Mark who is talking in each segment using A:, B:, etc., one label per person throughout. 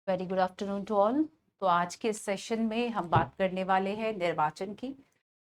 A: Very good afternoon to all. तो आज के सेशन में हम बात करने वाले हैं निर्वाचन की।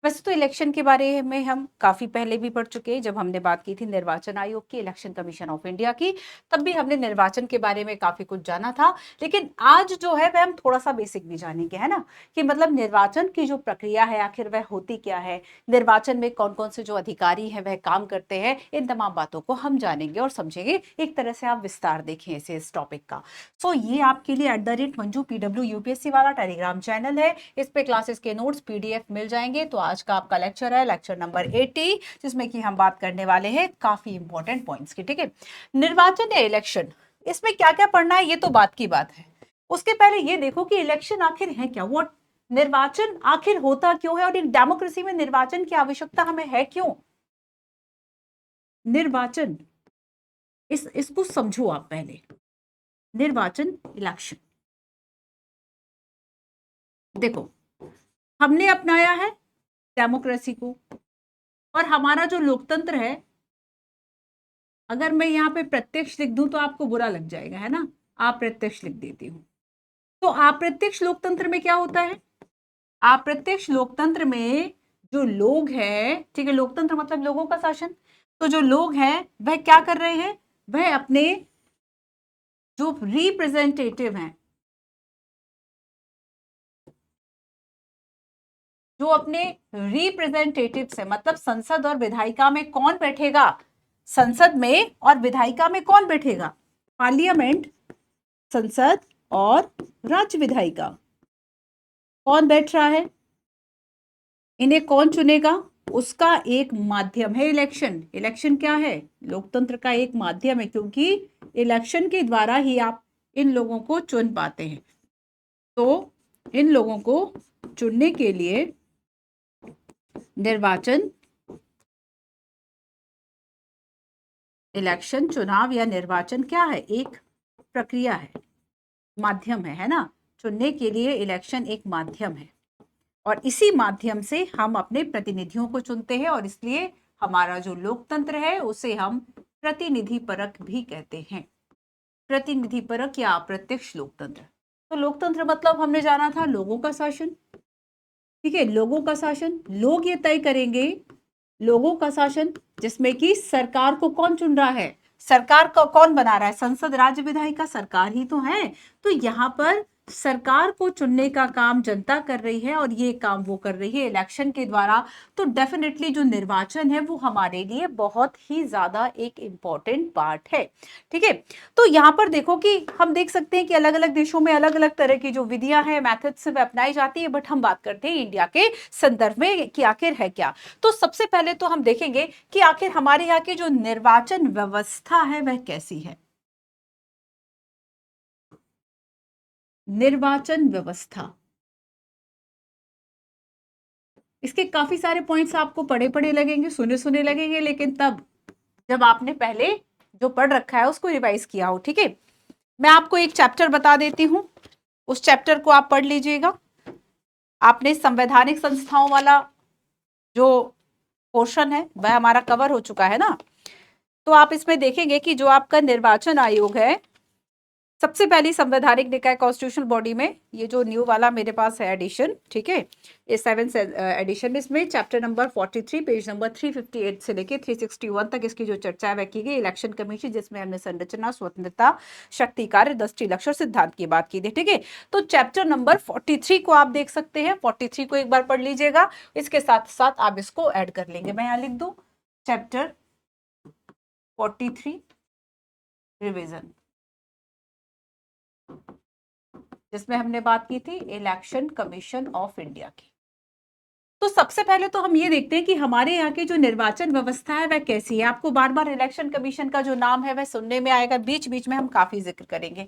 A: वैसे तो इलेक्शन के बारे में हम काफी पहले भी पढ़ चुके हैं, जब हमने बात की थी निर्वाचन आयोग की, इलेक्शन कमीशन ऑफ इंडिया की, तब भी हमने निर्वाचन के बारे में काफी कुछ जाना था। लेकिन आज जो है वह हम थोड़ा सा बेसिक भी जानेंगे, है ना, कि मतलब निर्वाचन की जो प्रक्रिया है आखिर वह होती क्या है, निर्वाचन में कौन कौन से जो अधिकारी हैं वह काम करते हैं, इन तमाम बातों को हम जानेंगे और समझेंगे। एक तरह से आप विस्तार देखें इसे, इस टॉपिक का। सो ये आपके लिए @मंजू PW UPSC वाला टेलीग्राम चैनल है। इस पे क्लासेस के नोट्स PDF मिल जाएंगे। तो आज का आपका लेक्चर है लेक्चर नंबर 80, जिसमें कि हम बात करने वाले हैं काफी इंपॉर्टेंट पॉइंट्स की। ठीक है, निर्वाचन या इलेक्शन, इसमें क्या क्या पढ़ना है ये तो बात की बात है। उसके पहले ये देखो कि इलेक्शन आखिर है क्या, वो निर्वाचन आखिर होता क्यों है, और एक डेमोक्रेसी में निर्वाचन की आवश्यकता हमें है क्यों। निर्वाचन, इसको समझो आप पहले। निर्वाचन, इलेक्शन, देखो हमने अपनाया है डेमोक्रेसी को, और हमारा जो लोकतंत्र है, अगर मैं यहाँ पे प्रत्यक्ष लिख दूं तो आपको बुरा लग जाएगा, है ना। अप्रत्यक्ष लिख देती हूं। तो अप्रत्यक्ष लोकतंत्र में क्या होता है, अप्रत्यक्ष लोकतंत्र में जो लोग हैं, ठीक है, लोकतंत्र मतलब लोगों का शासन। तो जो लोग हैं वह क्या कर रहे हैं, वह अपने जो रिप्रेजेंटेटिव हैं, जो अपने रिप्रेजेंटेटिव से, मतलब संसद और विधायिका में कौन बैठेगा, संसद में और विधायिका में कौन बैठेगा, पार्लियामेंट, संसद और राज्य विधायिका, कौन बैठ रहा है, इन्हें कौन चुनेगा, उसका एक माध्यम है इलेक्शन। इलेक्शन क्या है, लोकतंत्र का एक माध्यम है, क्योंकि इलेक्शन के द्वारा ही आप इन लोगों को चुन पाते हैं। तो इन लोगों को चुनने के लिए निर्वाचन, इलेक्शन, चुनाव या निर्वाचन क्या है, एक प्रक्रिया है, माध्यम है ना। चुनने के लिए इलेक्शन एक माध्यम है, और इसी माध्यम से हम अपने प्रतिनिधियों को चुनते हैं, और इसलिए हमारा जो लोकतंत्र है उसे हम प्रतिनिधि परक भी कहते हैं। प्रतिनिधि परक या अप्रत्यक्ष लोकतंत्र। तो लोकतंत्र मतलब हमने जाना था लोगों का शासन, ठीक है, लोगों का शासन, लोग ये तय करेंगे, लोगों का शासन, जिसमें कि सरकार को कौन चुन रहा है, सरकार को कौन बना रहा है, संसद, राज्य विधायिका, सरकार ही तो है। तो यहाँ पर सरकार को चुनने का काम जनता कर रही है, और ये काम वो कर रही है इलेक्शन के द्वारा। तो डेफिनेटली जो निर्वाचन है वो हमारे लिए बहुत ही ज्यादा एक इंपॉर्टेंट पार्ट है। ठीक है, तो यहाँ पर देखो कि हम देख सकते हैं कि अलग अलग देशों में अलग अलग तरह की जो विधियां हैं, मेथड्स अपनाई जाती है, बट हम बात करते हैं इंडिया के संदर्भ में कि आखिर है क्या। तो सबसे पहले तो हम देखेंगे कि आखिर हमारे यहाँ की जो निर्वाचन व्यवस्था है वह कैसी है। निर्वाचन व्यवस्था, इसके काफी सारे पॉइंट्स आपको पढ़े पढ़े लगेंगे, सुने सुने लगेंगे, लेकिन तब जब आपने पहले जो पढ़ रखा है उसको रिवाइज किया हो। ठीक है, मैं आपको एक चैप्टर बता देती हूं, उस चैप्टर को आप पढ़ लीजिएगा। आपने संवैधानिक संस्थाओं वाला जो पोर्शन है वह हमारा कवर हो चुका है ना। तो आप इसमें देखेंगे कि जो आपका निर्वाचन आयोग है, सबसे पहली संवैधानिक निकाय कॉन्स्टिट्यूशनल बॉडी में, ये जो न्यू वाला मेरे पास है एडिशन, ठीक है, ये 7th एडिशन, इसमें चैप्टर नंबर 43 पेज नंबर 358 से लेके 361 तक इसकी जो चर्चा है वह की गई। इलेक्शन कमीशन, जिसमें हमने संरचना, स्वतंत्रता, शक्ति, कार्य, दृष्टि, लक्ष्य और सिद्धांत की बात की थी। ठीक है, तो चैप्टर नंबर 43 को आप देख सकते हैं, 43 को एक बार पढ़ लीजिएगा, इसके साथ साथ आप इसको ऐड कर लेंगे। मैं यहाँ लिख दूं चैप्टर 43 रिविजन, जिसमें हमने बात की थी इलेक्शन कमीशन ऑफ इंडिया की। तो सबसे पहले तो हम ये देखते हैं कि हमारे यहाँ की जो निर्वाचन व्यवस्था है वह कैसी है। आपको बार बार इलेक्शन कमीशन का जो नाम है वह सुनने में आएगा, बीच बीच में हम काफी जिक्र करेंगे।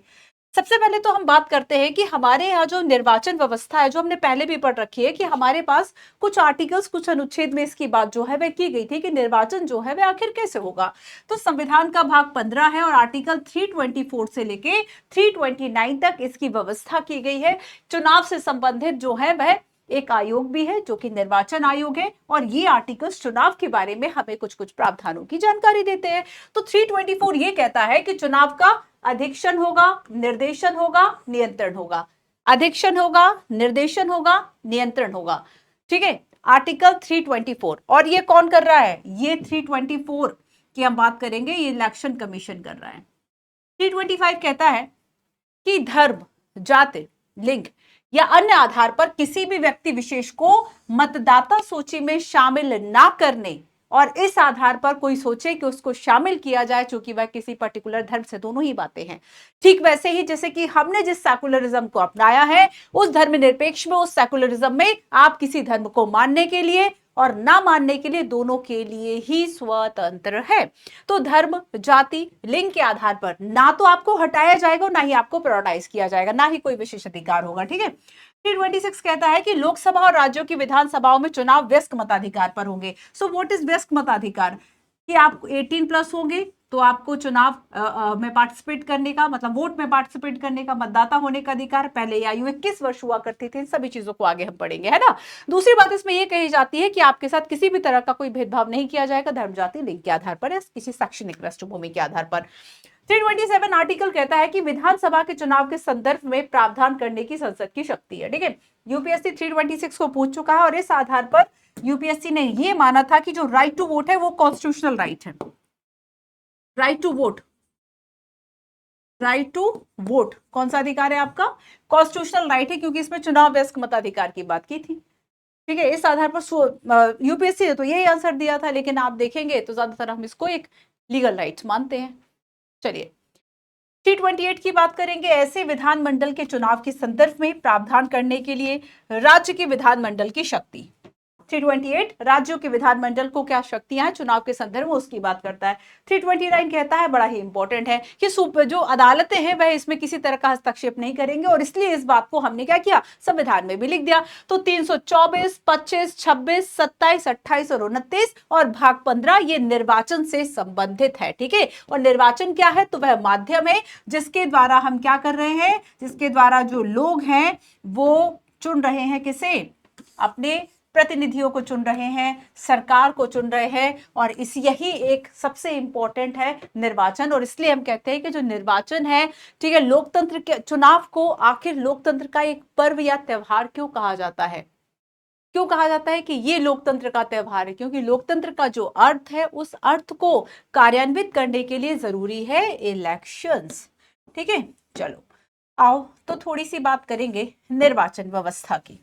A: सबसे पहले तो हम बात करते हैं कि हमारे यहाँ जो निर्वाचन व्यवस्था है, जो हमने पहले भी पढ़ रखी है, कि हमारे पास कुछ आर्टिकल्स, कुछ अनुच्छेद में इसकी बात जो है वह की गई थी कि निर्वाचन जो है वह आखिर कैसे होगा। तो संविधान का भाग 15 है, और आर्टिकल 324 से लेके 329 तक इसकी व्यवस्था की गई है। चुनाव से संबंधित जो है वह एक आयोग भी है जो कि निर्वाचन आयोग है, और ये आर्टिकल्स चुनाव के बारे में हमें कुछ कुछ प्रावधानों की जानकारी देते हैं। तो 324 ये कहता है कि चुनाव का अधीक्षण होगा, निर्देशन होगा, नियंत्रण होगा। अधीक्षण होगा, निर्देशन होगा, नियंत्रण होगा। ठीक है, आर्टिकल 324। और ये कौन कर रहा है? ये 324 की हम बात करेंगे, ये इलेक्शन कमीशन कर रहा है। 325 कहता है कि धर्म, जाति, लिंग या अन्य आधार पर किसी भी व्यक्ति विशेष को मतदाता सूची में शामिल ना करने, और इस आधार पर कोई सोचे कि उसको शामिल किया जाए चूंकि वह किसी पर्टिकुलर धर्म से, दोनों ही बातें हैं। ठीक वैसे ही जैसे कि हमने जिस सेकुलरिज्म को अपनाया है, उस धर्मनिरपेक्ष में, उस सेकुलरिज्म में आप किसी धर्म को मानने के लिए और ना मानने के लिए, दोनों के लिए ही स्वतंत्र है। तो धर्म, जाति, लिंग के आधार पर ना तो आपको हटाया जाएगा, ना ही आपको प्रायोरिटाइज किया जाएगा, ना ही कोई विशेष अधिकार होगा। ठीक है। 326 कहता है कि लोकसभा और राज्यों की विधानसभाओं में चुनाव वयस्क मताधिकार पर होंगे। सो व्हाट इज वयस्क मताधिकार? कि आप 18+ होंगे तो आपको चुनाव में पार्टिसिपेट करने का, मतलब वोट में पार्टिसिपेट करने का, मतदाता होने का अधिकार। पहले आयु 21 वर्ष हुआ करती थी। इन सभी चीजों को आगे हम पढ़ेंगे, है ना। दूसरी बात इसमें यह कही जाती है कि आपके साथ किसी भी तरह का कोई भेदभाव नहीं किया जाएगा धर्म, जाति, लिंग के आधार पर या किसी शैक्षणिक पृष्ठभूमि के आधार पर। 327 आर्टिकल कहता है कि विधानसभा के चुनाव के संदर्भ में प्रावधान करने की संसद की शक्ति है। ठीक है, यूपीएससी 326 को पूछ चुका है, और इस आधार पर यूपीएससी ने यह माना था कि जो राइट टू वोट है वो कॉन्स्टिट्यूशनल राइट है। Right to vote, right to vote कौन सा अधिकार है आपका? कॉन्स्टिट्यूशनल राइट है, क्योंकि इसमें चुनाव वयस्क मताधिकार की बात की थी। ठीक है, इस आधार पर यूपीएससी ने तो यही आंसर दिया था, लेकिन आप देखेंगे तो ज्यादातर हम इसको एक लीगल राइट मानते हैं। चलिए 328 की बात करेंगे। ऐसे विधानमंडल के चुनाव के संदर्भ में प्रावधान करने के लिए राज्य के विधानमंडल की शक्ति। 328 राज्यों के विधानमंडल को क्या शक्तियां हैं चुनाव के संदर्भ में, उसकी बात करता है। 329 कहता है, बड़ा ही इंपॉर्टेंट है, कि जो अदालतें हैं वह इसमें किसी तरह का हस्तक्षेप नहीं करेंगे, और इसलिए इस बात को हमने क्या किया, संविधान में भी लिख दिया। तो 324, 25, 26, 27, 28 और 29 और भाग 15 ये निर्वाचन से संबंधित है। ठीक है, और निर्वाचन क्या है? तो वह माध्यम है जिसके द्वारा हम क्या कर रहे हैं, जिसके द्वारा जो लोग हैं वो चुन रहे हैं किसे? अपने प्रतिनिधियों को चुन रहे हैं, सरकार को चुन रहे हैं, और यही एक सबसे इंपॉर्टेंट है निर्वाचन। और इसलिए हम कहते हैं कि जो निर्वाचन है, ठीक है, लोकतंत्र के चुनाव को आखिर लोकतंत्र का एक पर्व या त्यौहार क्यों कहा जाता है? क्यों कहा जाता है कि ये लोकतंत्र का त्यौहार है? क्योंकि लोकतंत्र का जो अर्थ है, उस अर्थ को कार्यान्वित करने के लिए जरूरी है इलेक्शंस। ठीक है, चलो आओ तो थोड़ी सी बात करेंगे निर्वाचन व्यवस्था की।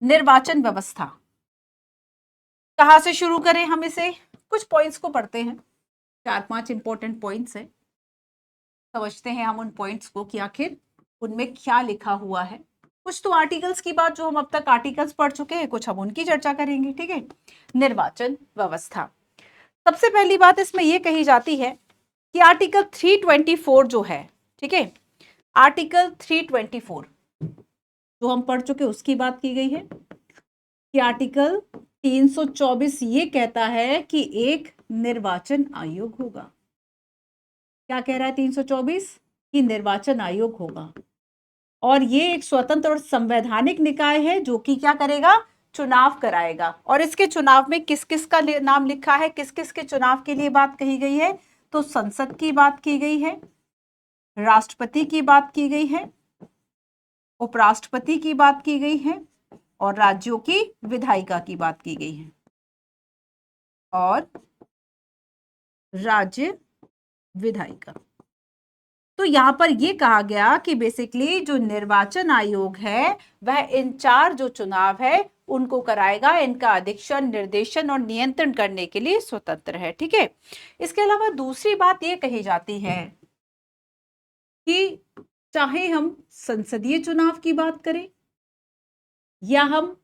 A: निर्वाचन व्यवस्था कहां से शुरू करें? हम इसे कुछ पॉइंट्स को पढ़ते हैं, 4-5 इंपॉर्टेंट पॉइंट्स हैं, समझते हैं हम उन पॉइंट्स को कि आखिर उनमें क्या लिखा हुआ है। कुछ तो आर्टिकल्स की बात जो हम अब तक आर्टिकल्स पढ़ चुके हैं, कुछ हम उनकी चर्चा करेंगे। ठीक है, निर्वाचन व्यवस्था। सबसे पहली बात इसमें यह कही जाती है कि आर्टिकल 324 जो है, ठीक है, आर्टिकल 324 जो हम पढ़ चुके उसकी बात की गई है कि आर्टिकल 324 ये कहता है कि एक निर्वाचन आयोग होगा। क्या कह रहा है 324? कि निर्वाचन आयोग होगा, और ये एक स्वतंत्र और संवैधानिक निकाय है जो कि क्या करेगा? चुनाव कराएगा। और इसके चुनाव में किस किस का नाम लिखा है, किस किस के चुनाव के लिए बात कही गई है? तो संसद की बात की गई है, राष्ट्रपति की बात की गई है, उपराष्ट्रपति की बात की गई है, और राज्यों की विधायिका की बात की गई है, और राज्य विधायिका। तो यहां पर यह कहा गया कि बेसिकली जो निर्वाचन आयोग है वह इन 4 जो चुनाव है उनको कराएगा, इनका अधीक्षण, निर्देशन और नियंत्रण करने के लिए स्वतंत्र है। ठीक है, इसके अलावा दूसरी बात यह कही जाती है कि चाहे हम संसदीय चुनाव की बात करें या हम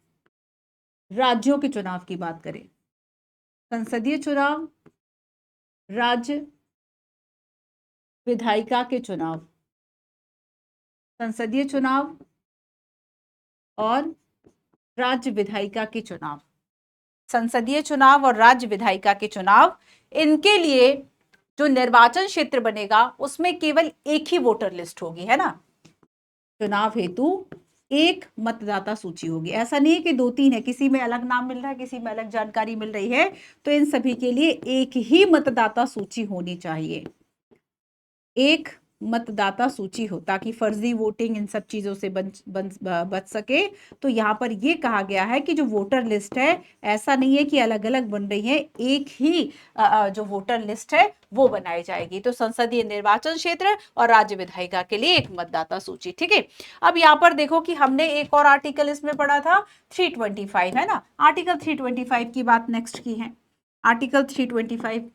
A: राज्यों के चुनाव की बात करें, संसदीय चुनाव, राज्य विधायिका के चुनाव, संसदीय चुनाव और राज्य विधायिका के चुनाव, संसदीय चुनाव और राज्य विधायिका के चुनाव, इनके लिए जो निर्वाचन क्षेत्र बनेगा उसमें केवल एक ही वोटर लिस्ट होगी, है ना। चुनाव हेतु एक मतदाता सूची होगी। ऐसा नहीं है कि 2-3 है, किसी में अलग नाम मिल रहा है, किसी में अलग जानकारी मिल रही है, तो इन सभी के लिए एक ही मतदाता सूची होनी चाहिए। एक मतदाता सूची हो ताकि फर्जी वोटिंग इन सब चीजों से बच सके। तो यहाँ पर ये कहा गया है कि जो वोटर लिस्ट है, ऐसा नहीं है कि अलग अलग बन रही है, एक ही जो वोटर लिस्ट है वो बनाई जाएगी। तो संसदीय निर्वाचन क्षेत्र और राज्य विधायिका के लिए एक मतदाता सूची। ठीक है, अब यहाँ पर देखो कि हमने एक और आर्टिकल इसमें पढ़ा था 325, है ना। आर्टिकल 325 की बात नेक्स्ट की है। आर्टिकल 325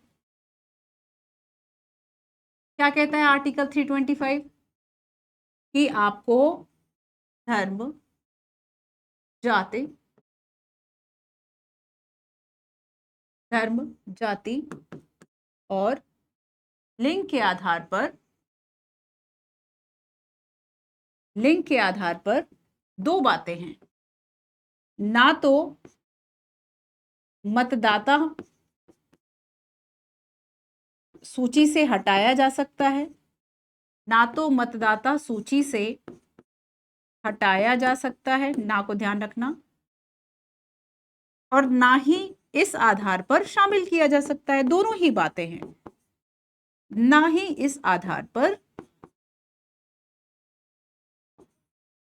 A: क्या कहता है? आर्टिकल 325 कि आपको धर्म, जाति, और लिंग के आधार पर, दो बातें हैं। ना तो मतदाता सूची से हटाया जा सकता है, ना तो मतदाता सूची से हटाया जा सकता है, ना को ध्यान रखना, और ना ही इस आधार पर शामिल किया जा सकता है। दोनों ही बातें हैं। ना ही इस आधार पर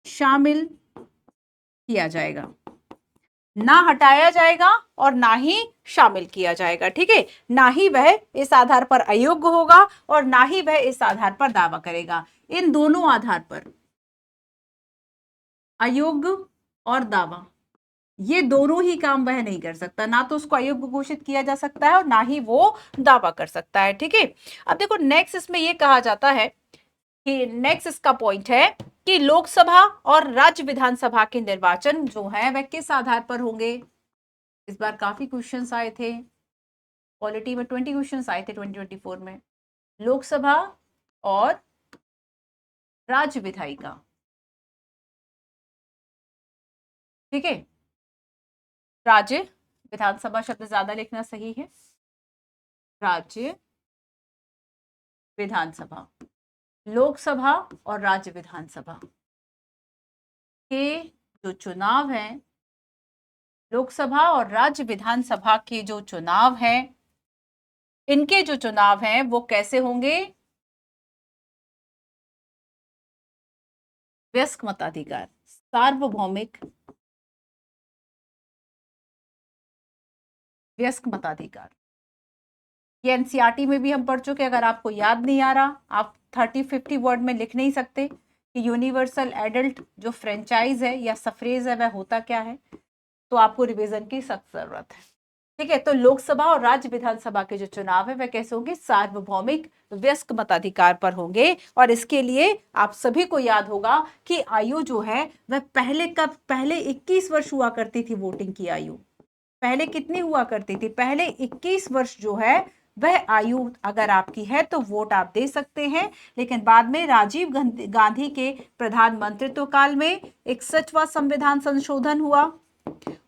A: शामिल किया जाएगा, ना हटाया जाएगा और ना ही शामिल किया जाएगा। ठीक है, ना ही वह इस आधार पर अयोग्य होगा और ना ही वह इस आधार पर दावा करेगा। इन दोनों आधार पर, अयोग्य और दावा, ये दोनों ही काम वह नहीं कर सकता। ना तो उसको अयोग्य घोषित किया जा सकता है और ना ही वो दावा कर सकता है। ठीक है, अब देखो नेक्स्ट इसमें यह कहा जाता है कि नेक्स्ट इसका पॉइंट है कि लोकसभा और राज्य विधानसभा के निर्वाचन जो है वह किस आधार पर होंगे। इस बार काफी क्वेश्चंस आए थे, पॉलिटी में 20 क्वेश्चंस आए थे 2024 में। लोकसभा और राज्य विधायिका, ठीक है। राज्य विधानसभा शब्द ज्यादा लिखना सही है, राज्य विधानसभा। लोकसभा और राज्य विधानसभा के जो चुनाव हैं, लोकसभा और राज्य विधानसभा के जो चुनाव हैं, इनके जो चुनाव हैं वो कैसे होंगे? वयस्क मताधिकार, सार्वभौमिक वयस्क मताधिकार। ये एनसीईआरटी में भी हम पढ़ चुके। अगर आपको याद नहीं आ रहा, आप 30-50 वर्ड में लिख नहीं सकते कि यूनिवर्सल एडल्ट जो फ्रेंचाइज है या सफरेज है वह होता क्या है, तो आपको रिवीजन की सख्त जरूरत है। ठीक है, तो लोकसभा और राज्य विधानसभा के जो चुनाव है वह कैसे होंगे? सार्वभौमिक वयस्क मताधिकार पर होंगे। और इसके लिए आप सभी को याद होगा कि आयु जो है वह पहले 21 वर्ष हुआ करती थी। वोटिंग की आयु पहले कितनी हुआ करती थी? पहले 21 वर्ष जो है वह आयु अगर आपकी है तो वोट आप दे सकते हैं। लेकिन बाद में राजीव गांधी के प्रधानमंत्रित्व काल में 61वां संविधान संशोधन हुआ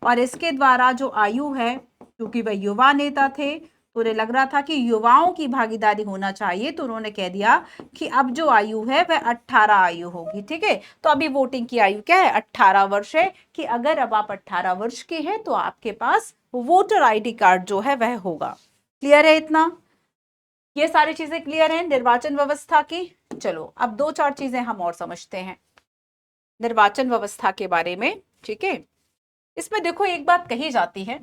A: और इसके द्वारा जो आयु है, क्योंकि वह युवा नेता थे तो उन्हें लग रहा था कि युवाओं की भागीदारी होना चाहिए, तो उन्होंने कह दिया कि अब जो आयु है वह 18 आयु होगी। ठीक है, तो अभी वोटिंग की आयु क्या है? 18 वर्ष है कि अगर अब आप 18 वर्ष के हैं तो आपके पास वोटर आईडी कार्ड जो है वह होगा। क्लियर है इतना? ये सारी चीजें क्लियर हैं निर्वाचन व्यवस्था की। चलो अब 2-4 चीजें हम और समझते हैं निर्वाचन व्यवस्था के बारे में। ठीक है, इसमें देखो एक बात कही जाती है,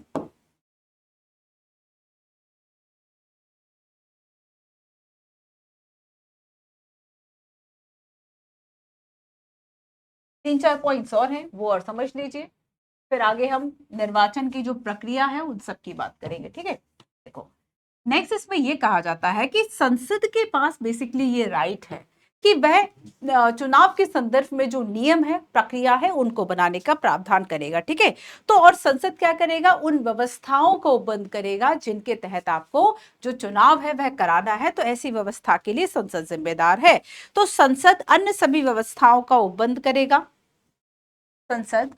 A: तीन चार पॉइंट्स और हैं वो और समझ लीजिए, फिर आगे हम निर्वाचन की जो प्रक्रिया है उन सब की बात करेंगे। ठीक है, देखो नेक्स्ट इसमें यह कहा जाता है कि संसद के पास बेसिकली ये राइट है कि वह चुनाव के संदर्भ में जो नियम है, प्रक्रिया है, उनको बनाने का प्रावधान करेगा। ठीक है, तो और संसद क्या करेगा? उन व्यवस्थाओं को बंद करेगा जिनके तहत आपको जो चुनाव है वह कराना है। तो ऐसी व्यवस्था के लिए संसद जिम्मेदार है। तो संसद अन्य सभी व्यवस्थाओं का उपबंध करेगा। संसद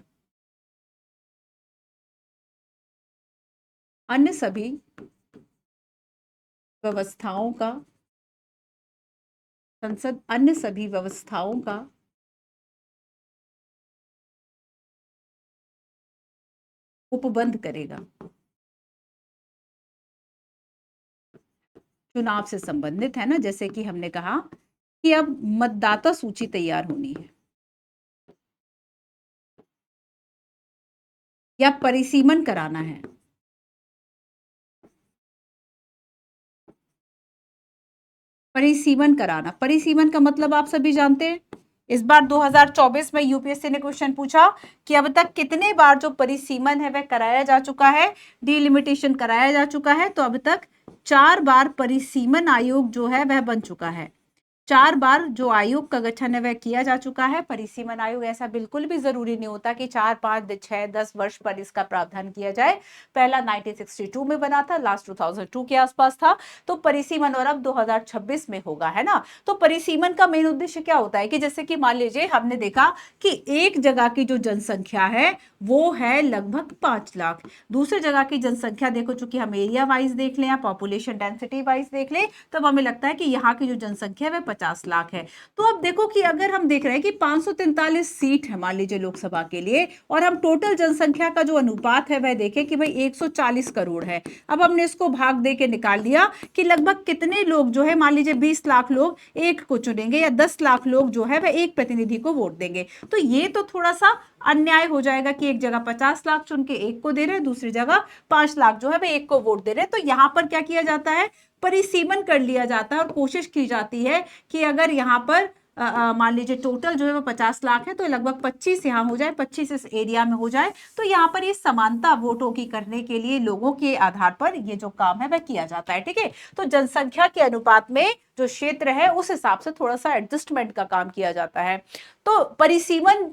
A: अन्य सभी व्यवस्थाओं का संसद अन्य सभी व्यवस्थाओं का उपबंध करेगा। चुनाव से संबंधित है ना, जैसे कि हमने कहा कि अब मतदाता सूची तैयार होनी है या परिसीमन कराना है। परिसीमन कराना, परिसीमन का मतलब आप सभी जानते हैं। इस बार 2024 में यूपीएससी ने क्वेश्चन पूछा कि अब तक कितने बार जो परिसीमन है वह कराया जा चुका है, डिलिमिटेशन कराया जा चुका है। तो अब तक 4 बार परिसीमन आयोग जो है वह बन चुका है। 4 बार जो आयोग का गठन है वह किया जा चुका है। परिसीमन आयोग, ऐसा बिल्कुल भी जरूरी नहीं होता कि 4, 5, 6, 10 वर्ष पर इसका प्रावधान किया जाए। पहला 1962 में बना था, लास्ट 2002 के आसपास था। तो परिसीमन और अब 2026 में होगा, है ना। तो परिसीमन का मेन उद्देश्य क्या होता है कि जैसे कि मान लीजिए हमने देखा कि एक जगह की जो जनसंख्या है वो है लगभग 5 लाख। दूसरी जगह की जनसंख्या देखो, चूंकि हम एरिया वाइज देख लें या पॉपुलेशन डेंसिटी वाइज देख लें, तब हमें लगता है कि यहाँ की जो जनसंख्या है वह 50 लाख है। तो अब देखो कि अगर हम देख रहे हैं कि 543 सीट है मान लीजिए लोकसभा के लिए, और हम टोटल जनसंख्या का जो अनुपात है वह देखें कि भाई 140 करोड़ है। अब हमने इसको भाग दे के निकाल दिया कि लगभग कितने लोग जो है, मान लीजिए 20 लाख लोग एक को चुनेंगे या 10 लाख लोग जो है वह एक प्रतिनिधि को वोट देंगे। तो ये तो थोड़ा सा अन्याय हो जाएगा कि एक जगह 50 लाख चुन के एक को दे रहे हैं, दूसरी जगह 5 लाख जो है वह एक को वोट दे रहे हैं। तो यहां पर क्या किया जाता है, परिसीमन कर लिया जाता है और कोशिश की जाती है कि अगर यहाँ पर मान लीजिए टोटल जो है वो 50 लाख है, तो लगभग 25 यहाँ हो जाए, 25 इस एरिया में हो जाए। तो यहाँ पर ये समानता वोटों की करने के लिए लोगों के आधार पर ये जो काम है वह किया जाता है, ठीक है। तो जनसंख्या के अनुपात में जो क्षेत्र है उस हिसाब से थोड़ा सा एडजस्टमेंट का काम किया जाता है। तो परिसीमन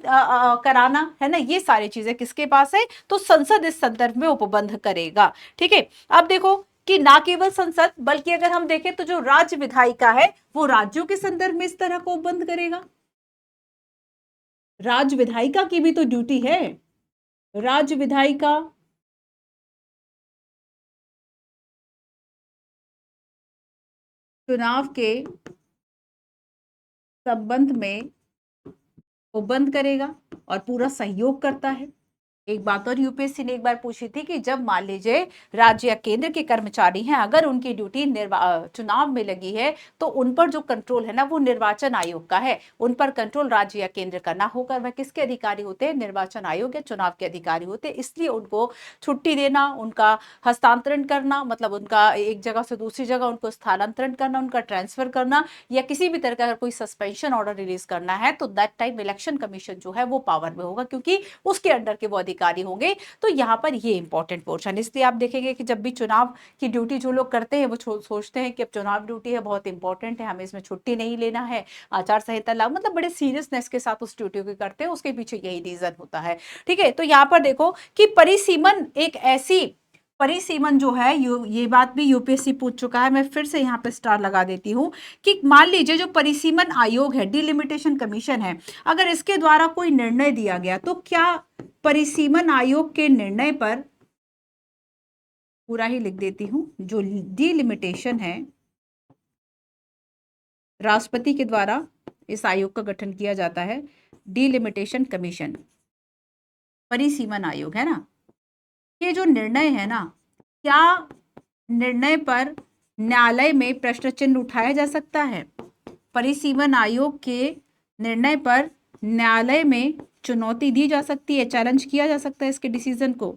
A: कराना है ना, ये सारी चीजें किसके पास है, तो संसद इस संदर्भ में उपबंध करेगा, ठीक है। अब देखो कि ना केवल संसद, बल्कि अगर हम देखें तो जो राज्य विधायिका है वो राज्यों के संदर्भ में इस तरह को बंद करेगा। राज्य विधायिका की भी तो ड्यूटी है। राज्य विधायिका चुनाव के संबंध में वो बंद करेगा और पूरा सहयोग करता है। एक बात और यूपीएससी ने एक बार पूछी थी कि जब मान लीजिए राज्य या केंद्र के कर्मचारी हैं, अगर उनकी ड्यूटी चुनाव में लगी है, तो उन पर जो कंट्रोल है ना वो निर्वाचन आयोग का है। उन पर कंट्रोल राज्य या केंद्र का ना होकर वह किसके अधिकारी होते हैं, निर्वाचन आयोग या चुनाव के अधिकारी होते हैं। इसलिए उनको छुट्टी देना, उनका हस्तांतरण करना, मतलब उनका एक जगह से दूसरी जगह उनको स्थानांतरण करना, उनका ट्रांसफर करना, या किसी भी तरह का अगर कोई सस्पेंशन ऑर्डर रिलीज करना है, तो दैट टाइम इलेक्शन कमीशन जो है वो पावर में होगा, क्योंकि उसके अंडर के वो अधिकारी होंगे। तो यहाँ पर ये इंपॉर्टेंट पोर्शन, इसलिए आप देखेंगे कि जब भी चुनाव की ड्यूटी जो लोग करते हैं वो सोचते हैं कि अब चुनाव ड्यूटी है, बहुत इंपॉर्टेंट है, हमें इसमें छुट्टी नहीं लेना है, आचार संहिता लागू, मतलब बड़े सीरियसनेस के साथ उस ड्यूटी को करते हैं। उसके पीछे यही रीजन होता है, ठीक है। तो यहाँ पर देखो कि परिसीमन एक ऐसी, परिसीमन जो है ये बात भी यूपीएससी पूछ चुका है, मैं फिर से यहाँ पे स्टार लगा देती हूँ कि मान लीजिए जो परिसीमन आयोग है, डिलिमिटेशन कमीशन है, अगर इसके द्वारा कोई निर्णय दिया गया, तो क्या परिसीमन आयोग के निर्णय पर, पूरा ही लिख देती हूं, जो डिलिमिटेशन है, राष्ट्रपति के द्वारा इस आयोग का गठन किया जाता है, डिलिमिटेशन कमीशन, परिसीमन आयोग है ना, ये जो निर्णय है ना, क्या निर्णय पर न्यायालय में प्रश्न चिन्ह उठाया जा सकता है? परिसीमन आयोग के निर्णय पर न्यायालय में चुनौती दी जा सकती है, चैलेंज किया जा सकता है इसके डिसीजन को?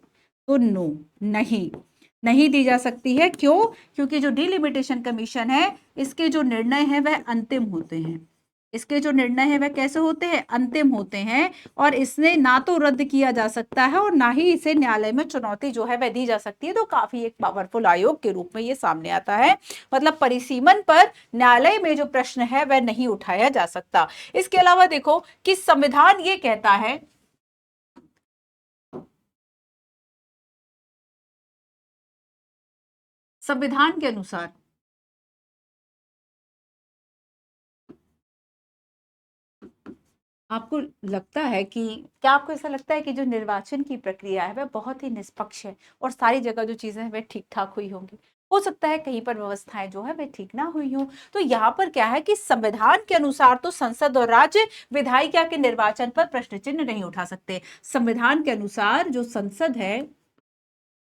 A: तो नो, नहीं दी जा सकती है। क्यों? क्योंकि जो डिलिमिटेशन कमीशन है, इसके जो निर्णय है वह अंतिम होते हैं। इसके जो निर्णय है वह कैसे होते हैं? अंतिम होते हैं, और इसने ना तो रद्द किया जा सकता है और ना ही इसे न्यायालय में चुनौती जो है वह दी जा सकती है। तो काफी एक पावरफुल आयोग के रूप में ये सामने आता है। मतलब परिसीमन पर न्यायालय में जो प्रश्न है वह नहीं उठाया जा सकता। इसके अलावा देखो कि संविधान ये कहता है, संविधान के अनुसार आपको लगता है कि, क्या आपको ऐसा लगता है कि जो निर्वाचन की प्रक्रिया है वह बहुत ही निष्पक्ष है और सारी जगह जो चीजें हैं वह ठीक ठाक हुई होंगी? हो सकता है कहीं पर व्यवस्थाएं जो है वह ठीक ना हुई हो। तो यहाँ पर क्या है कि संविधान के अनुसार तो संसद और राज्य विधायिका के निर्वाचन पर प्रश्न चिन्ह नहीं उठा सकते। संविधान के अनुसार जो संसद है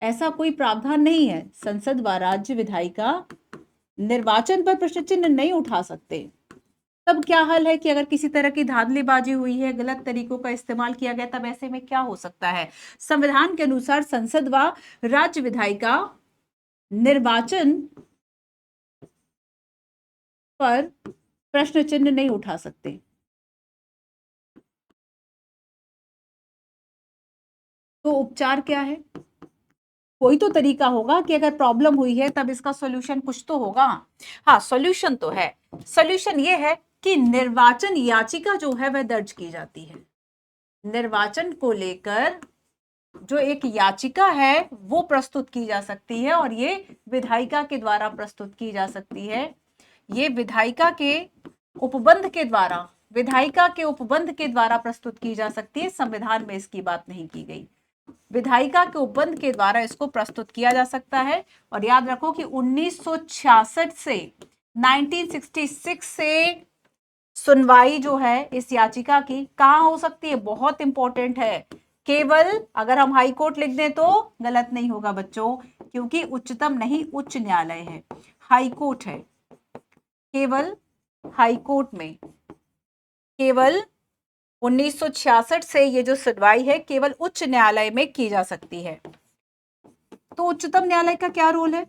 A: ऐसा कोई प्रावधान नहीं है। संसद व राज्य विधायिका निर्वाचन पर प्रश्न चिन्ह नहीं उठा सकते। तब क्या हल है कि अगर किसी तरह की धांधलीबाजी हुई है, गलत तरीकों का इस्तेमाल किया गया, तब ऐसे में क्या हो सकता है? संविधान के अनुसार संसद व राज्य विधायिका निर्वाचन पर प्रश्न चिन्ह नहीं उठा सकते। तो उपचार क्या है? कोई तो तरीका होगा कि अगर प्रॉब्लम हुई है तब इसका सॉल्यूशन कुछ तो होगा। हाँ, सॉल्यूशन तो है। सॉल्यूशन ये है कि निर्वाचन याचिका जो है वह दर्ज की जाती है। निर्वाचन को लेकर जो एक याचिका है वो प्रस्तुत की जा सकती है, और ये विधायिका के द्वारा प्रस्तुत की जा सकती है। ये विधायिका के उपबंध के द्वारा, विधायिका के उपबंध के द्वारा प्रस्तुत की जा सकती है। संविधान में इसकी बात नहीं की गई। विधायिका के उपबंध के द्वारा इसको प्रस्तुत किया जा सकता है। और याद रखो कि 1966 से 1966 से सुनवाई जो है इस याचिका की कहां हो सकती है? बहुत इंपॉर्टेंट है। केवल अगर हम हाई कोर्ट लिख दें तो गलत नहीं होगा बच्चों, क्योंकि उच्चतम नहीं उच्च न्यायालय है, हाई कोर्ट है। केवल हाई कोर्ट में, केवल 1966 से ये जो सुनवाई है केवल उच्च न्यायालय में की जा सकती है। तो उच्चतम न्यायालय का क्या रोल है?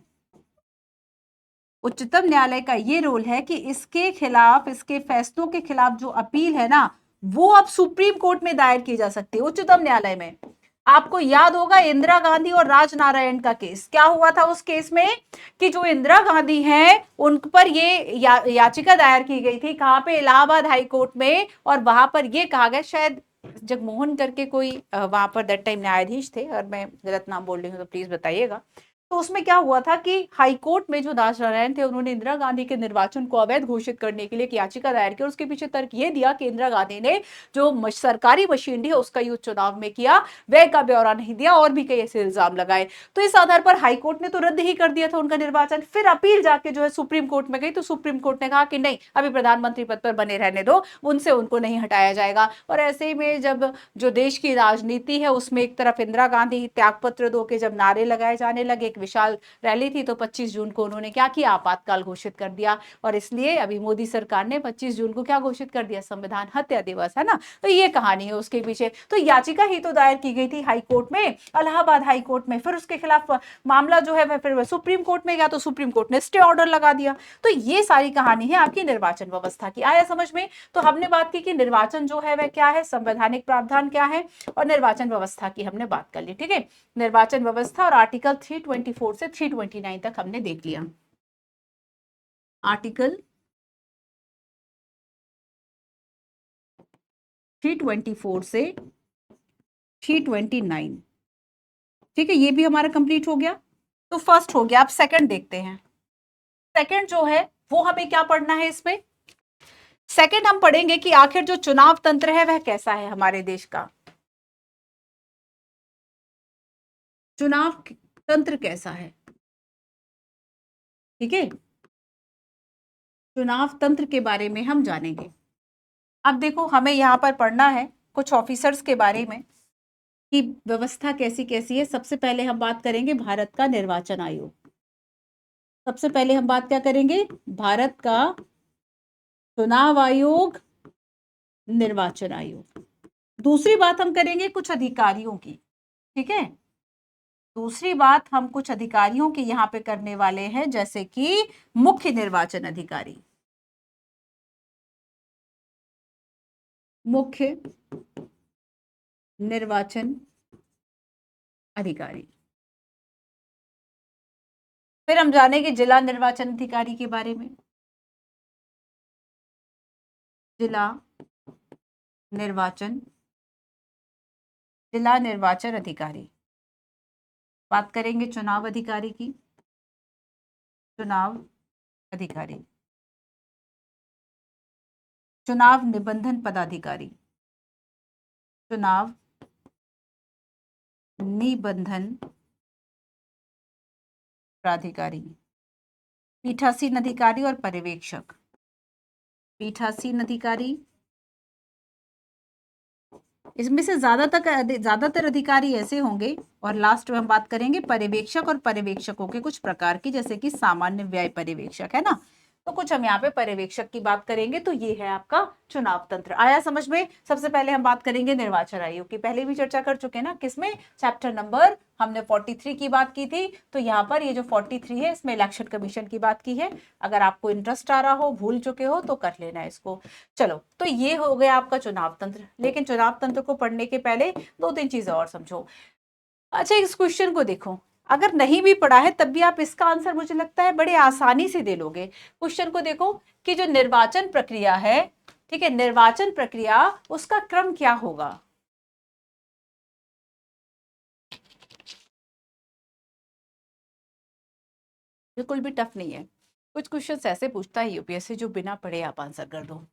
A: उच्चतम न्यायालय का ये रोल है कि इसके खिलाफ, इसके फैसलों के खिलाफ जो अपील है ना, वो अब सुप्रीम कोर्ट में दायर की जा सकती है, उच्चतम न्यायालय में। आपको याद होगा इंदिरा गांधी और राजनारायण का केस, क्या हुआ था उस केस में कि जो इंदिरा गांधी हैं उन पर ये याचिका दायर की गई थी। कहां पे? इलाहाबाद हाई कोर्ट में। और वहां पर ये कहा गया, शायद जगमोहन करके कोई वहां पर दैट टाइम न्यायाधीश थे, और मैं गलत नाम बोल रही हूँ तो प्लीज बताइएगा। तो उसमें क्या हुआ था कि हाई कोर्ट में जो राजनारायण थे उन्होंने इंदिरा गांधी के निर्वाचन को अवैध घोषित करने के लिए एक याचिका दायर की, और उसके पीछे तर्क ये दिया कि इंदिरा गांधी ने जो सरकारी मशीनरी है उसका यूज चुनाव में किया, व्यय का ब्यौरा नहीं दिया, और भी कई ऐसे इल्जाम लगाए। तो इस आधार पर हाई कोर्ट ने तो रद्द ही कर दिया था उनका निर्वाचन। फिर अपील जाके जो है सुप्रीम कोर्ट में गई, तो सुप्रीम कोर्ट ने कहा कि नहीं, अभी प्रधानमंत्री पद पर बने रहने दो, उनसे उनको नहीं हटाया जाएगा। और ऐसे में जब जो देश की राजनीति है उसमें एक तरफ इंदिरा गांधी त्यागपत्र दो के जब नारे लगाए जाने लगे, एक विशाल रैली थी, तो 25 जून को उन्होंने क्या किया? आपातकाल घोषित कर दिया। और इसलिए अभी मोदी सरकार ने 25 जून को क्या घोषित कर दिया? संविधान हत्या दिवस, है ना। तो ये कहानी है उसके पीछे। तो याचिका ही तो दायर की गई थी हाई कोर्ट में, इलाहाबाद हाई कोर्ट में। फिर उसके खिलाफ मामला जो है वह फिर सुप्रीम कोर्ट में गया, तो सुप्रीम कोर्ट ने स्टे ऑर्डर लगा दिया। तो ये सारी कहानी है आपकी निर्वाचन व्यवस्था की। आया समझ में? तो हमने बात की कि निर्वाचन जो है वह क्या है, संवैधानिक प्रावधान क्या है, और निर्वाचन व्यवस्था की हमने बात कर ली। ठीक है, निर्वाचन व्यवस्था और आर्टिकल 324 से 329 तक हमने देख लिया। आर्टिकल 324 से 329, ठीक है, ये भी हमारा कंप्लीट हो गया। तो फर्स्ट हो गया। अब सेकंड देखते हैं। सेकंड जो है वो हमें क्या पढ़ना है इसमें? सेकंड हम पढ़ेंगे कि आखिर जो चुनाव तंत्र है वह कैसा है हमारे देश का। चुनाव तंत्र कैसा है? ठीक है, चुनाव तंत्र के बारे में हम जानेंगे। अब देखो, हमें यहाँ पर पढ़ना है कुछ ऑफिसर्स के बारे में कि व्यवस्था कैसी कैसी है। सबसे पहले हम बात करेंगे भारत का निर्वाचन आयोग। सबसे पहले हम बात क्या करेंगे? भारत का चुनाव आयोग, निर्वाचन आयोग। दूसरी बात हम करेंगे कुछ अधिकारियों की। ठीक है, दूसरी बात हम कुछ अधिकारियों की यहाँ पे करने वाले हैं, जैसे कि मुख्य निर्वाचन अधिकारी। मुख्य निर्वाचन अधिकारी। फिर हम जानेंगे जिला निर्वाचन अधिकारी के बारे में। जिला निर्वाचन, जिला निर्वाचन अधिकारी। बात करेंगे चुनाव अधिकारी की। चुनाव अधिकारी, चुनाव निबंधन पदाधिकारी, चुनाव निबंधन प्राधिकारी, पीठासीन अधिकारी और पर्यवेक्षक। पीठासीन अधिकारी इसमें से ज्यादातर अधिकारी ऐसे होंगे, और लास्ट में हम बात करेंगे पर्यवेक्षक और पर्यवेक्षकों के कुछ प्रकार की, जैसे कि सामान्य व्यय पर्यवेक्षक, है ना। तो कुछ हम यहाँ पे पर्यवेक्षक की बात करेंगे। तो ये है आपका चुनाव तंत्र। आया समझ में? सबसे पहले हम बात करेंगे निर्वाचन आयोग की। पहले भी चर्चा कर चुके हैं ना, किसमें? चैप्टर नंबर हमने 43 की बात की थी। तो यहाँ पर ये जो 43 है, इसमें इलेक्शन कमीशन की बात की है। अगर आपको इंटरेस्ट आ रहा हो, भूल चुके हो, तो कर लेना इसको। चलो, तो ये हो गया आपका चुनाव तंत्र। लेकिन चुनाव तंत्र को पढ़ने के पहले 2-3 चीजें और समझो। अच्छा, इस क्वेश्चन को देखो, अगर नहीं भी पढ़ा है तब भी आप इसका आंसर मुझे लगता है बड़े आसानी से दे लोगे। क्वेश्चन को देखो कि जो निर्वाचन प्रक्रिया है, ठीक है, निर्वाचन प्रक्रिया, उसका क्रम क्या होगा? बिल्कुल भी टफ नहीं है। कुछ क्वेश्चंस ऐसे पूछता है यूपीएससी जो बिना पढ़े आप आंसर कर दो।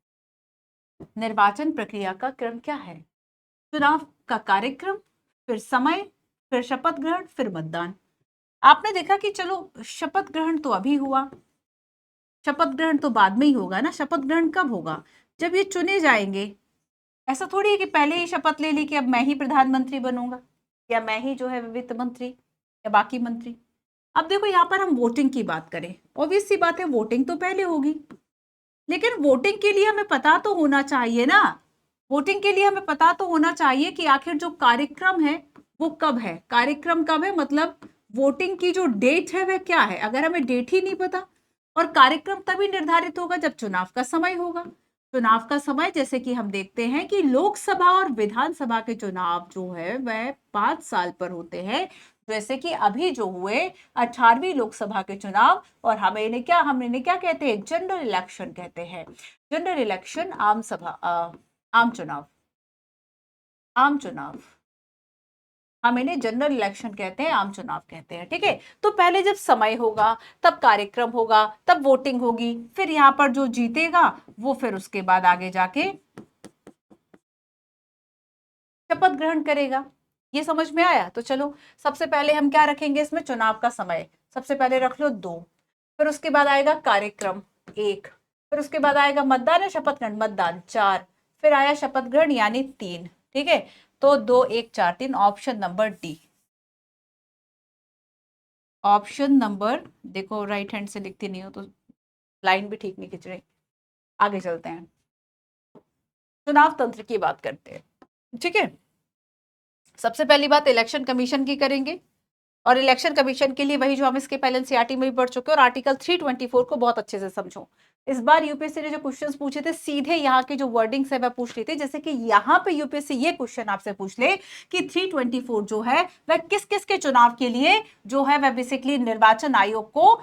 A: निर्वाचन प्रक्रिया का क्रम क्या है? चुनाव का कार्यक्रम, फिर समय, फिर शपथ ग्रहण, फिर मतदान। आपने देखा कि चलो शपथ ग्रहण तो अभी हुआ, शपथ ग्रहण तो बाद में ही होगा ना। शपथ ग्रहण कब होगा? जब ये चुने जाएंगे। ऐसा थोड़ी है कि पहले ही शपथ ले ली कि अब मैं ही प्रधानमंत्री बनूंगा, या मैं ही जो है वित्त मंत्री, या बाकी मंत्री। अब देखो यहाँ पर हम वोटिंग की बात करें, ऑब्वियस सी बात है वोटिंग तो पहले होगी। लेकिन वोटिंग के लिए हमें पता तो होना चाहिए ना, वोटिंग के लिए हमें पता तो होना चाहिए कि आखिर जो कार्यक्रम है वो कब है। कार्यक्रम कब है मतलब वोटिंग की जो डेट है वह क्या है। अगर हमें डेट ही नहीं पता, और कार्यक्रम तभी निर्धारित होगा जब चुनाव का समय होगा। चुनाव का समय जैसे कि हम देखते हैं कि लोकसभा और विधानसभा के चुनाव जो है वह 5 साल पर होते हैं। जैसे कि अभी जो हुए 18वीं लोकसभा के चुनाव, और हमें इन्हें क्या कहते हैं? जनरल इलेक्शन कहते हैं। जनरल इलेक्शन, आम चुनाव, आम चुनाव, हम इन्हें जनरल इलेक्शन कहते हैं, आम चुनाव कहते हैं। ठीक है, तो पहले जब समय होगा, तब कार्यक्रम होगा, तब वोटिंग होगी, फिर यहाँ पर जो जीतेगा वो फिर उसके बाद आगे जाके शपथ ग्रहण करेगा। ये समझ में आया? तो चलो, सबसे पहले हम क्या रखेंगे इसमें? चुनाव का समय सबसे पहले रख लो 2, फिर उसके बाद आएगा कार्यक्रम 1, फिर उसके बाद आएगा मतदान या शपथ ग्रहण, मतदान 4, फिर आया शपथ ग्रहण यानी 3। ठीक है, तो 2 1 4 3, option number D. Option number, देखो राइट हैंड से लिखती नहीं हो तो लाइन भी ठीक नहीं खिंच रही। आगे चलते हैं, चुनाव तंत्र की बात करते हैं। ठीक है, सबसे पहली बात इलेक्शन कमीशन की करेंगे, और इलेक्शन कमीशन के लिए वही जो हम इसके पहले एनसीईआरटी में भी पढ़ चुके हैं। और आर्टिकल 324 को बहुत अच्छे से समझो। इस बार यूपीएससी ने जो क्वेश्चंस पूछे थे सीधे यहाँ के जो वर्डिंग्स है वह पूछ रही थी। जैसे कि यहाँ पे यूपीएससी ये क्वेश्चन आपसे पूछ ले कि 324 जो है वह किस किस के चुनाव के लिए जो है वह बेसिकली निर्वाचन आयोग को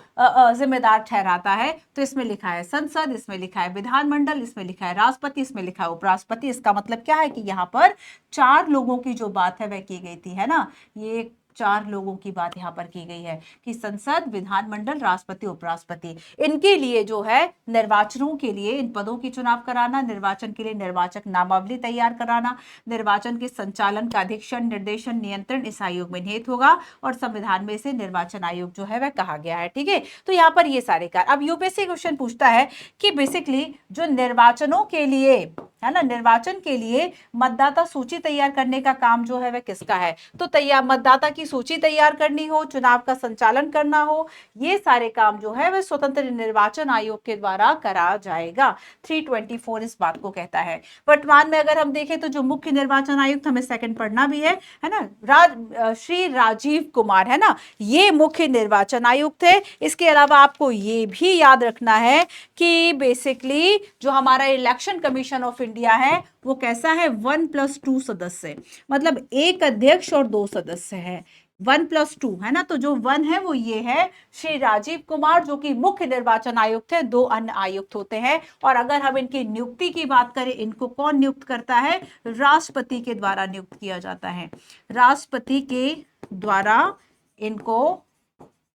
A: जिम्मेदार ठहराता है। तो इसमें लिखा है संसद, इसमें लिखा है विधानमंडल, इसमें लिखा है राष्ट्रपति, इसमें लिखा है उपराष्ट्रपति। इसका मतलब क्या है कि यहाँ पर 4 लोगों की जो बात है वह की गई थी, है ना। ये 4 लोगों की बात यहाँ पर की गई है कि संसद, विधानमंडल, राष्ट्रपति, उपराष्ट्रपति, इनके लिए जो है निर्वाचनों के लिए इन पदों की चुनाव कराना, निर्वाचन के लिए निर्वाचक नामावली तैयार कराना, निर्वाचन के संचालन का अधीक्षण, निर्देशन, नियंत्रण इस आयोग में निहित होगा, और संविधान में से निर्वाचन आयोग जो है वह कहा गया है। ठीक है, तो यहाँ पर ये सारे कार्य। अब यूपीएससी क्वेश्चन पूछता है कि बेसिकली जो निर्वाचनों के लिए, है ना, निर्वाचन के लिए मतदाता सूची तैयार करने का काम जो है वह किसका है। तो तैयार मतदाता की सूची तैयार करनी हो, चुनाव का संचालन करना हो, ये सारे काम जो है वह स्वतंत्र निर्वाचन आयोग के द्वारा करा जाएगा। 324 इस बात को कहता है। वर्तमान में अगर हम देखें तो जो मुख्य निर्वाचन आयुक्त, हमें सेकंड पढ़ना भी है ना, श्री राजीव कुमार, है ना, ये मुख्य निर्वाचन आयुक्त है। इसके अलावा आपको ये भी याद रखना है कि बेसिकली जो हमारा इलेक्शन कमीशन ऑफ इंडिया है वो कैसा है? 1+2 सदस्य, मतलब एक अध्यक्ष और 2 सदस्य है। 1+2 है ना, तो जो 1 है वो ये है श्री राजीव कुमार जो कि मुख्य निर्वाचन आयुक्त है, 2 अन्य आयुक्त होते हैं। और अगर हम इनकी नियुक्ति की बात करें, इनको कौन नियुक्त करता है? राष्ट्रपति के द्वारा नियुक्त किया जाता है। राष्ट्रपति के द्वारा इनको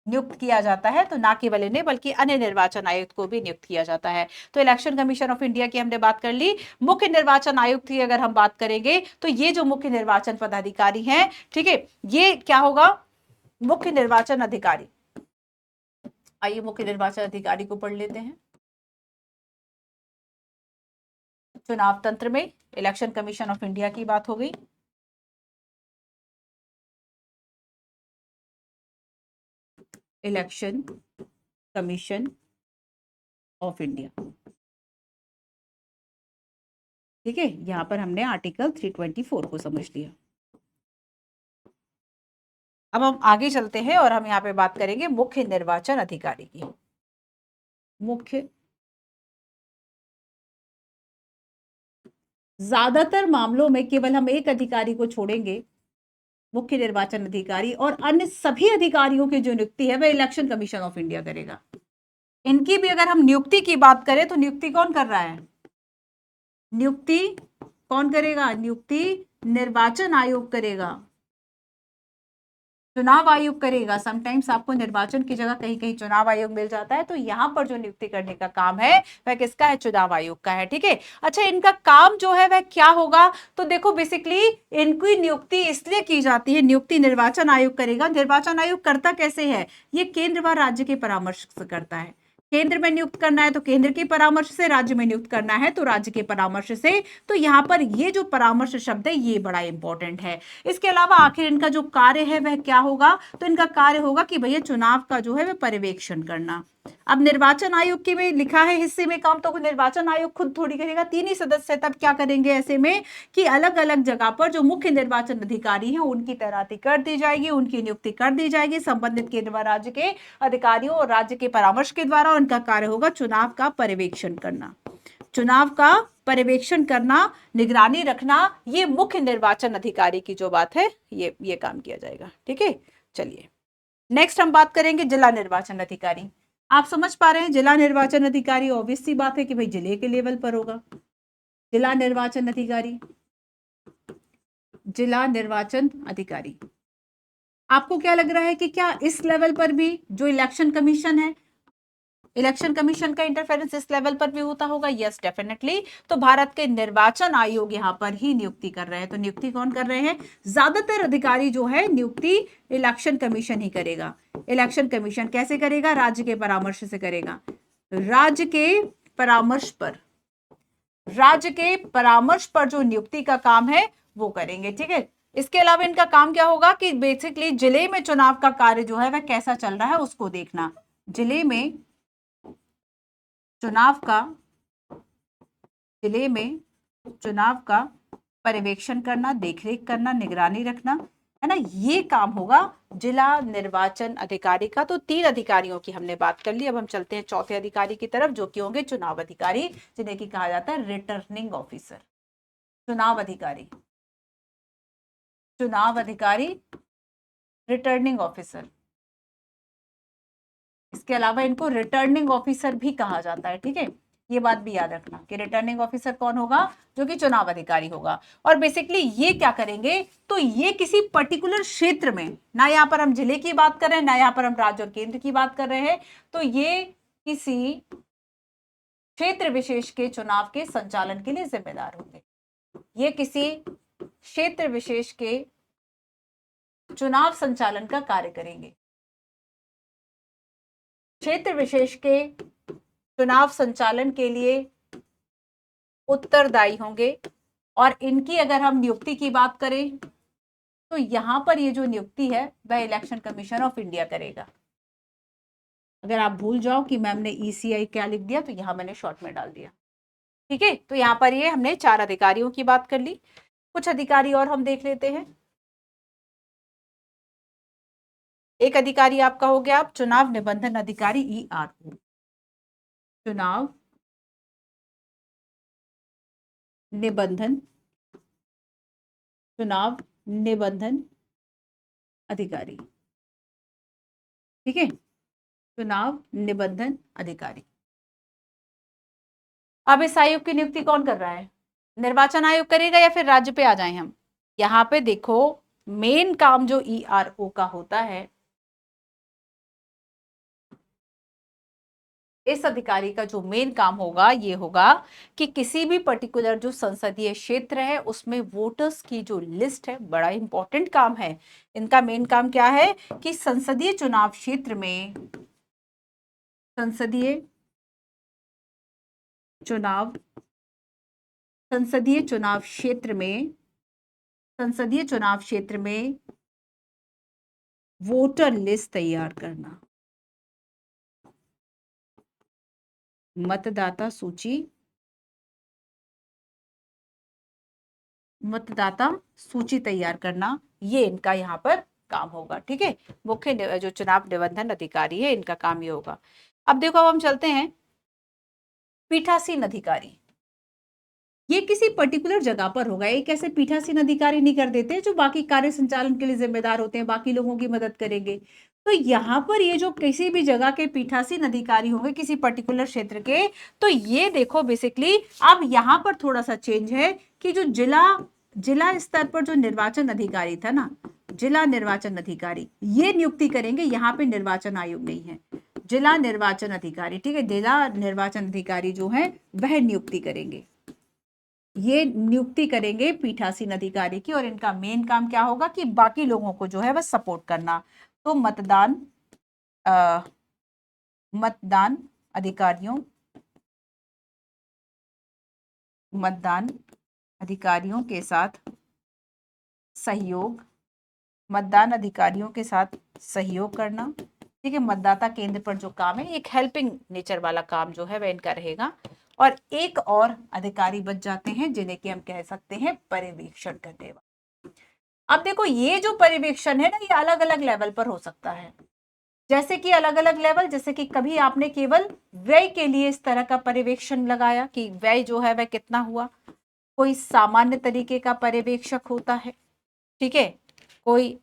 A: नियुक्त किया जाता है। तो ना केवल इन्हें बल्कि अन्य निर्वाचन आयुक्त को भी नियुक्त किया जाता है। तो इलेक्शन कमीशन ऑफ इंडिया की हमने बात कर ली। मुख्य निर्वाचन आयुक्त की अगर हम बात करेंगे तो ये जो मुख्य निर्वाचन पदाधिकारी हैं, ठीक है, ये क्या होगा? मुख्य निर्वाचन अधिकारी। आइए मुख्य निर्वाचन अधिकारी को पढ़ लेते हैं। चुनाव तंत्र में इलेक्शन कमीशन ऑफ इंडिया की बात हो गई। इलेक्शन कमीशन ऑफ इंडिया, ठीक है। यहां पर हमने आर्टिकल 324 को समझ लिया। अब हम आगे चलते हैं और हम यहाँ पे बात करेंगे मुख्य निर्वाचन अधिकारी की। मुख्य, ज्यादातर मामलों में केवल हम एक अधिकारी को छोड़ेंगे, मुख्य निर्वाचन अधिकारी, और अन्य सभी अधिकारियों की जो नियुक्ति है वह इलेक्शन कमीशन ऑफ इंडिया करेगा। इनकी भी अगर हम नियुक्ति की बात करें तो नियुक्ति कौन कर रहा है? नियुक्ति कौन करेगा? नियुक्ति निर्वाचन आयोग करेगा, चुनाव आयोग करेगा। समटाइम्स आपको निर्वाचन की जगह कहीं कहीं चुनाव आयोग मिल जाता है, तो यहां पर जो नियुक्ति करने का काम है वह किसका है? चुनाव आयोग का है, ठीक है। अच्छा, इनका काम जो है वह क्या होगा? तो देखो, बेसिकली इनकी नियुक्ति इसलिए की जाती है, नियुक्ति निर्वाचन आयोग करेगा। निर्वाचन आयोग करता कैसे है? ये केंद्र व राज्य के परामर्श से करता है। केंद्र में नियुक्त करना है तो केंद्र के परामर्श से, राज्य में नियुक्त करना है तो राज्य के परामर्श से। तो यहाँ पर ये जो परामर्श शब्द है ये बड़ा इंपॉर्टेंट है। इसके अलावा आखिर इनका जो कार्य है वह क्या होगा? तो इनका कार्य होगा कि भैया चुनाव का जो है वह पर्यवेक्षण करना। अब निर्वाचन आयोग के में लिखा है हिस्से में काम, तो निर्वाचन आयोग खुद थोड़ी करेगा, 3 ही सदस्य। तब क्या करेंगे ऐसे में कि अलग अलग जगह पर जो मुख्य निर्वाचन अधिकारी हैं उनकी तैनाती कर दी जाएगी, उनकी नियुक्ति कर दी जाएगी संबंधित केंद्र व राज्य के अधिकारियों और राज्य के परामर्श के द्वारा। उनका कार्य होगा चुनाव का पर्यवेक्षण करना, चुनाव का पर्यवेक्षण करना, निगरानी रखना। ये मुख्य निर्वाचन अधिकारी की जो बात है ये काम किया जाएगा, ठीक है। चलिए नेक्स्ट हम बात करेंगे जिला निर्वाचन अधिकारी। आप समझ पा रहे हैं, जिला निर्वाचन अधिकारी ऑब्वियस सी बात है कि भाई जिले के लेवल पर होगा। जिला निर्वाचन अधिकारी, जिला निर्वाचन अधिकारी, आपको क्या लग रहा है कि क्या इस लेवल पर भी जो इलेक्शन कमीशन है, इलेक्शन कमीशन का इंटरफेरेंस इस लेवल पर भी होता होगा? Yes, definitely. तो भारत के निर्वाचन आयोग यहां पर ही नियुक्ति कर रहे हैं। तो नियुक्ति कौन कर रहे हैं? ज्यादातर अधिकारी जो है नियुक्ति इलेक्शन कमीशन ही करेगा। इलेक्शन कमीशन कैसे करेगा? राज्य के परामर्श से करेगा। राज्य के परामर्श पर, राज्य के परामर्श पर जो नियुक्ति का काम है वो करेंगे, ठीक है। इसके अलावा इनका काम क्या होगा कि बेसिकली जिले में चुनाव का कार्य जो है वह कैसा चल रहा है उसको देखना। जिले में चुनाव का, जिले में चुनाव का पर्यवेक्षण करना, देखरेख करना, निगरानी रखना, है ना, ये काम होगा जिला निर्वाचन अधिकारी का। तो 3 अधिकारियों की हमने बात कर ली। अब हम चलते हैं चौथे अधिकारी की तरफ, जो कि होंगे चुनाव अधिकारी, जिन्हें की कहा जाता है रिटर्निंग ऑफिसर। चुनाव अधिकारी, चुनाव अधिकारी, रिटर्निंग ऑफिसर। इसके अलावा इनको रिटर्निंग ऑफिसर भी कहा जाता है, ठीक है। ये बात भी याद रखना कि रिटर्निंग ऑफिसर कौन होगा? जो कि चुनाव अधिकारी होगा। और बेसिकली ये क्या करेंगे? तो ये किसी पर्टिकुलर क्षेत्र में, ना यहाँ पर हम जिले की बात कर रहे हैं, ना यहाँ पर हम राज्य और केंद्र की बात कर रहे हैं, तो ये किसी क्षेत्र विशेष के चुनाव के संचालन के लिए जिम्मेदार होंगे। ये किसी क्षेत्र विशेष के चुनाव संचालन का कार्य करेंगे, क्षेत्र विशेष के चुनाव संचालन के लिए उत्तरदायी होंगे। और इनकी अगर हम नियुक्ति की बात करें तो यहां पर ये जो नियुक्ति है वह इलेक्शन कमीशन ऑफ इंडिया करेगा। अगर आप भूल जाओ कि मैम ने ईसीआई क्या लिख दिया, तो यहां मैंने शॉर्ट में डाल दिया, ठीक है। तो यहां पर ये हमने 4 अधिकारियों की बात कर ली। कुछ अधिकारी और हम देख लेते हैं। एक अधिकारी आपका हो गया, आप चुनाव निबंधन अधिकारी, ईआरओ, चुनाव निबंधन, चुनाव निबंधन अधिकारी, ठीक है, चुनाव निबंधन अधिकारी। अब इस आयोग की नियुक्ति कौन कर रहा है? निर्वाचन आयोग करेगा या फिर राज्य पे आ जाएं हम? यहां पे देखो, मेन काम जो ईआरओ का होता है, इस अधिकारी का जो मेन काम होगा ये होगा कि किसी भी पर्टिकुलर जो संसदीय क्षेत्र है उसमें वोटर्स की जो लिस्ट है, बड़ा इंपॉर्टेंट काम है इनका। मेन काम क्या है कि संसदीय चुनाव क्षेत्र में, संसदीय चुनाव संसदीय चुनाव क्षेत्र में वोटर लिस्ट तैयार करना, मतदाता सूची तैयार करना, ये इनका यहाँ पर काम होगा। ठीक है, मुख्य जो चुनाव निबंधन अधिकारी है इनका काम ये होगा। अब देखो, अब हम चलते हैं पीठासीन अधिकारी। ये किसी पर्टिकुलर जगह पर होगा। एक ऐसे पीठासीन अधिकारी नहीं कर देते जो बाकी कार्य संचालन के लिए जिम्मेदार होते हैं, बाकी लोगों की मदद करेंगे। तो यहाँ पर ये जो किसी भी जगह के पीठासीन अधिकारी होंगे किसी पर्टिकुलर क्षेत्र के, तो ये देखो बेसिकली अब यहाँ पर थोड़ा सा चेंज है कि जो जिला स्तर पर जो निर्वाचन अधिकारी था ना, जिला निर्वाचन अधिकारी, ये नियुक्ति करेंगे। यहाँ पे निर्वाचन आयोग नहीं है, जिला निर्वाचन अधिकारी। ठीक है, जिला निर्वाचन अधिकारी जो है वह नियुक्ति करेंगे, ये नियुक्ति करेंगे पीठासीन अधिकारी की। और इनका मेन काम क्या होगा कि बाकी लोगों को जो है वह सपोर्ट करना। तो मतदान अधिकारियों के साथ सहयोग करना। ठीक है, मतदाता केंद्र पर जो काम है, एक हेल्पिंग नेचर वाला काम जो है वह इनका रहेगा। और एक और अधिकारी बच जाते हैं जिन्हें कि हम कह सकते हैं पर्यवेक्षण करने वाले। अब देखो, ये जो पर्यवेक्षण है ना, ये अलग अलग लेवल पर हो सकता है। जैसे कि अलग अलग लेवल, जैसे कि कभी आपने केवल व्यय के लिए इस तरह का पर्यवेक्षण लगाया कि व्यय जो है वह कितना हुआ। कोई सामान्य तरीके का पर्यवेक्षक होता है, ठीक है, कोई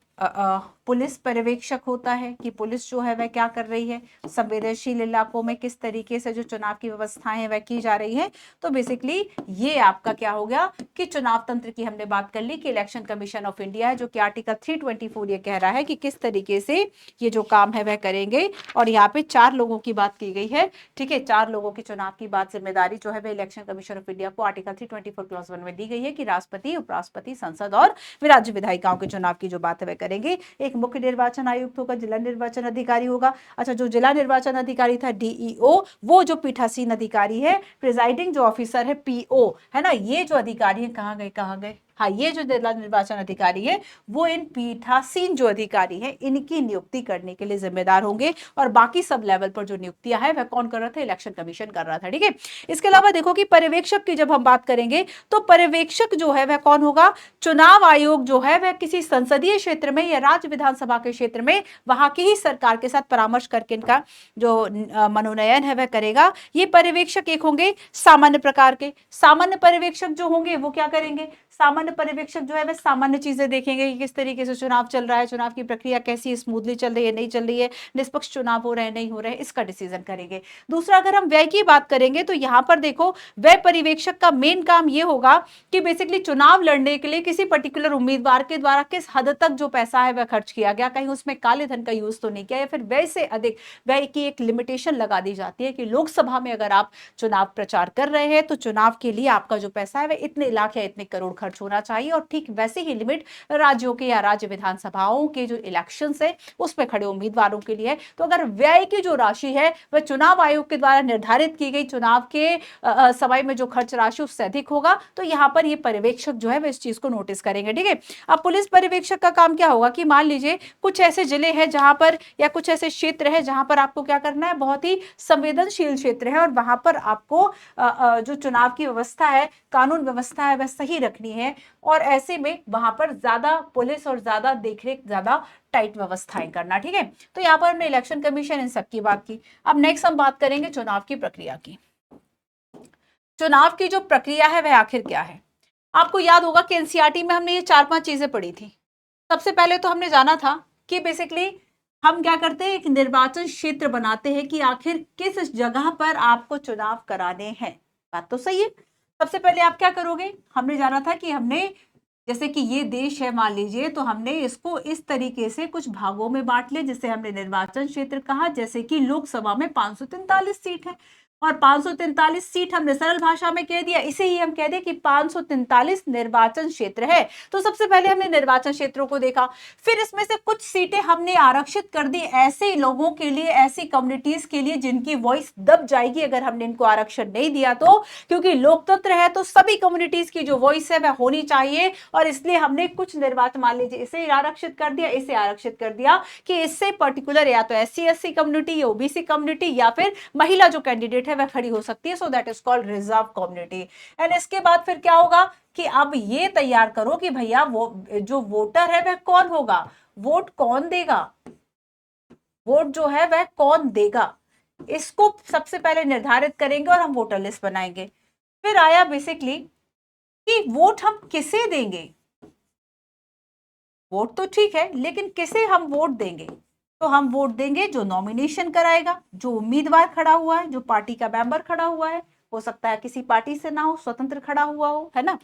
A: पुलिस पर्यवेक्षक होता है कि पुलिस जो है वह क्या कर रही है, संवेदनशील इलाकों में किस तरीके से जो चुनाव की व्यवस्थाएं वह की जा रही है। तो बेसिकली ये आपका क्या हो गया कि चुनाव तंत्र की हमने बात कर ली कि इलेक्शन कमीशन ऑफ इंडिया है जो कि आर्टिकल 324 ये कह रहा है कि किस तरीके से ये जो काम है वह करेंगे। और यहाँ पे 4 लोगों की बात की गई है। ठीक है, 4 लोगों की चुनाव की बात जिम्मेदारी जो है वह इलेक्शन कमीशन ऑफ इंडिया को आर्टिकल 324 क्लॉज 1 में दी गई है कि राष्ट्रपति, उपराष्ट्रपति, संसद और राज्य विधायिकाओं के चुनाव की जो बात है वह करेंगे। एक मुख्य निर्वाचन आयुक्त होगा, जिला निर्वाचन अधिकारी होगा। अच्छा, जो जिला निर्वाचन अधिकारी था डीईओ, वो जो पीठासीन अधिकारी है, प्रिजाइडिंग जो ऑफिसर है पीओ, है ना, ये जो अधिकारी है कहाँ गए, हाँ, ये जो जिला निर्वाचन अधिकारी है वो इन पीठासीन जो अधिकारी है इनकी नियुक्ति करने के लिए जिम्मेदार होंगे। और बाकी सब लेवल पर जो नियुक्तियां है वह कौन कर रहा था, इलेक्शन कमीशन कर रहा था। ठीक है, इसके अलावा देखो कि पर्यवेक्षक की जब हम बात करेंगे तो पर्यवेक्षक जो है वह कौन होगा, चुनाव आयोग जो है वह किसी संसदीय क्षेत्र में या राज्य विधानसभा के क्षेत्र में वहां की ही सरकार के साथ परामर्श करके इनका जो मनोनयन है वह करेगा। ये पर्यवेक्षक एक होंगे सामान्य प्रकार के। सामान्य पर्यवेक्षक जो होंगे वो क्या करेंगे, सामान्य पर्यवेक्षक जो है वह सामान्य चीजें देखेंगे कि किस तरीके से चुनाव चल रहा है, चुनाव की प्रक्रिया कैसी स्मूथली चल रही है, नहीं चल रही है, निष्पक्ष चुनाव हो रहे हैं, नहीं हो रहे हैं, इसका डिसीजन करेंगे। दूसरा, अगर हम व्यय की बात करेंगे तो यहां पर देखो व्यय पर्यवेक्षक का मेन काम यह होगा कि बेसिकली चुनाव लड़ने के लिए किसी पर्टिकुलर उम्मीदवार के द्वारा किस हद तक जो पैसा है वह खर्च किया गया, कहीं उसमें काले धन का यूज तो नहीं किया, या फिर व्यय से अधिक व्यय की एक लिमिटेशन लगा दी जाती है कि लोकसभा में अगर आप चुनाव प्रचार कर रहे हैं तो चुनाव के लिए आपका जो पैसा है वह इतने लाख या इतने करोड़ खर्च होना चाहिए। और ठीक वैसे ही लिमिट राज्यों के या राज्य विधानसभाओं के जो इलेक्शंस है उसमें खड़े उम्मीदवारों के लिए। तो अगर व्यय की जो राशि है वह चुनाव आयोग के द्वारा निर्धारित की गई चुनाव के समय में जो खर्च राशि उससे अधिक होगा तो यहां पर ये पर्यवेक्षक जो है वह इस चीज को नोटिस करेंगे। ठीक है, अब पुलिस पर्यवेक्षक का काम क्या होगा कि मान लीजिए कुछ ऐसे जिले हैं जहां पर या कुछ ऐसे क्षेत्र है जहां पर आपको क्या करना है, बहुत ही संवेदनशील क्षेत्र है और वहां पर आपको जो चुनाव की व्यवस्था है, कानून व्यवस्था है वह सही रखनी है। और ऐसे में वहां पर ज्यादा पुलिस और ज्यादा देखरेख, ज्यादा टाइट व्यवस्थाएं करना। ठीक है, तो यहाँ पर हमने इलेक्शन कमीशन इन सब की बात की। अब नेक्स्ट हम बात करेंगे चुनाव की प्रक्रिया की। चुनाव की जो प्रक्रिया है वह आखिर क्या है। आपको याद होगा कि एनसीईआरटी में हमने ये 4-5 चीजें पढ़ी थी। सबसे पहले तो हमने जाना था कि बेसिकली हम क्या करते हैं, एक निर्वाचन क्षेत्र बनाते हैं कि आखिर किस जगह पर आपको चुनाव कराने हैं। बात तो सही है। सबसे पहले आप क्या करोगे, हमने जाना था कि हमने जैसे कि ये देश है मान लीजिए, तो हमने इसको इस तरीके से कुछ भागों में बांट लिया जिसे हमने निर्वाचन क्षेत्र कहा। जैसे कि लोकसभा में 543 सीट है और 543 सीट हमने सरल भाषा में कह दिया, इसे ही हम कह दें कि 543 निर्वाचन क्षेत्र है। तो सबसे पहले हमने निर्वाचन क्षेत्रों को देखा, फिर इसमें से कुछ सीटें हमने आरक्षित कर दी ऐसे लोगों के लिए, ऐसी कम्युनिटीज के लिए जिनकी वॉइस दब जाएगी अगर हमने इनको आरक्षण नहीं दिया तो, क्योंकि लोकतंत्र है तो सभी कम्युनिटीज की जो वॉइस है वह होनी चाहिए, और इसलिए हमने कुछ निर्वाचन, मान लीजिए इसे आरक्षित कर दिया, इसे आरक्षित कर दिया कि इससे पर्टिकुलर या तो SC/SC कम्युनिटी या OBC कम्युनिटी या फिर महिला जो कैंडिडेट है वह खड़ी हो सकती है, so that is called reserve community. And इसके बाद फिर क्या होगा कि अब ये तैयार करो कि भैया वो जो वोटर है वह कौन होगा, वोट कौन देगा, वोट जो है वह कौन देगा, इसको सबसे पहले निर्धारित करेंगे और हम वोटर लिस्ट बनाएंगे। फिर आया बेसिकली कि वोट हम किसे देंगे, वोट तो ठीक है लेकिन किसे हम वोट देंगे, तो हम वोट देंगे जो नॉमिनेशन कराएगा, जो उम्मीदवार खड़ा हुआ है, जो पार्टी का मेंबर खड़ा हुआ है, हो सकता है किसी पार्टी से ना हो, स्वतंत्र खड़ा हुआ हो, है ना।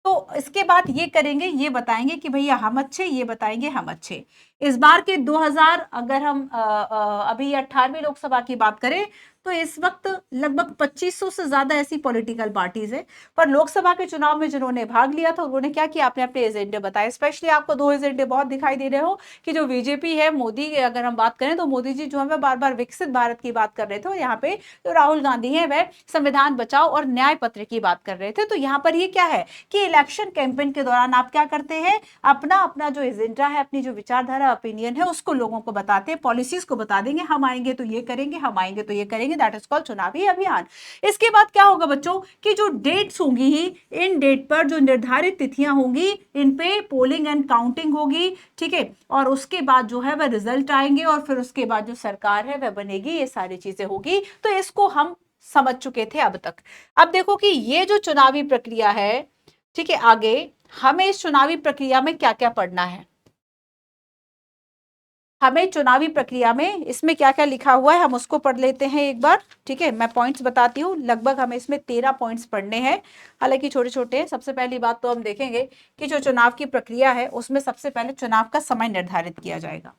A: तो इसके बाद ये करेंगे, ये बताएंगे कि भैया हम अच्छे, ये बताएंगे हम अच्छे। इस बार के 2000 अगर हम अभी 18वीं लोकसभा की बात करें तो इस वक्त लगभग 2500 से ज्यादा ऐसी पॉलिटिकल पार्टीज है, पर लोकसभा के चुनाव में जिन्होंने भाग लिया था उन्होंने क्या किया, अपने अपने एजेंडे बताए। स्पेशली आपको दो एजेंडे बहुत दिखाई दे रहे हो कि जो बीजेपी है, मोदी, अगर हम बात करें तो मोदी जी जो है बार बार विकसित भारत की बात कर रहे थे, और यहाँ पे जो राहुल गांधी है वह संविधान बचाओ और न्याय पत्र की बात कर रहे थे। तो यहाँ पर ये क्या है कि इलेक्शन कैंपेन के दौरान आप क्या करते हैं, अपना अपना जो एजेंडा है, अपनी जो विचारधारा, ओपिनियन है, उसको लोगों को बताते हैं, पॉलिसीज को बता देंगे, हम आएंगे तो ये करेंगे, हम आएंगे तो ये करेंगे, दैट इज कॉल्ड चुनावी अभियान। इसके बाद क्या होगा बच्चों कि जो डेट्स होंगी, इन डेट पर जो निर्धारित तिथियां होंगी इन पे पोलिंग एंड काउंटिंग होगी, ठीक है, और उसके बाद जो है वह रिजल्ट आएंगे और फिर उसके बाद जो सरकार है वह बनेगी, ये सारी चीजें होगी। तो इसको हम समझ चुके थे अब तक। अब देखो कि ये जो चुनावी प्रक्रिया है, ठीक है, आगे हमें इस चुनावी प्रक्रिया में क्या क्या पढ़ना है, हमें चुनावी प्रक्रिया में इसमें क्या क्या लिखा हुआ है हम उसको पढ़ लेते हैं एक बार, ठीक है। मैं पॉइंट्स बताती हूँ, लगभग हमें इसमें 13 पॉइंट्स पढ़ने हैं, हालांकि छोटे छोटे हैं। सबसे पहली बात तो हम देखेंगे कि जो चुनाव की प्रक्रिया है उसमें सबसे पहले चुनाव का समय निर्धारित किया जाएगा।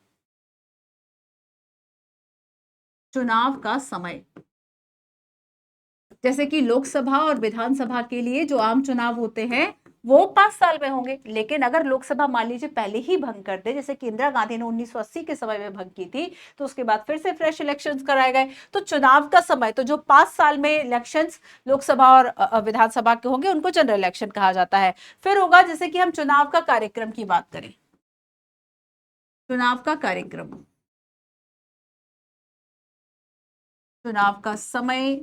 A: चुनाव का समय, जैसे कि लोकसभा और विधानसभा के लिए जो आम चुनाव होते हैं वो 5 साल में होंगे, लेकिन अगर लोकसभा मान लीजिए पहले ही भंग कर दे, जैसे कि इंदिरा गांधी ने 1980 के समय में भंग की थी, तो उसके बाद फिर से फ्रेश इलेक्शंस कराए गए, तो चुनाव का समय तो जो 5 साल में इलेक्शंस लोकसभा और विधानसभा के होंगे उनको जनरल इलेक्शन कहा जाता है। फिर होगा जैसे कि हम चुनाव का कार्यक्रम की बात करें, चुनाव का कार्यक्रम, चुनाव का समय,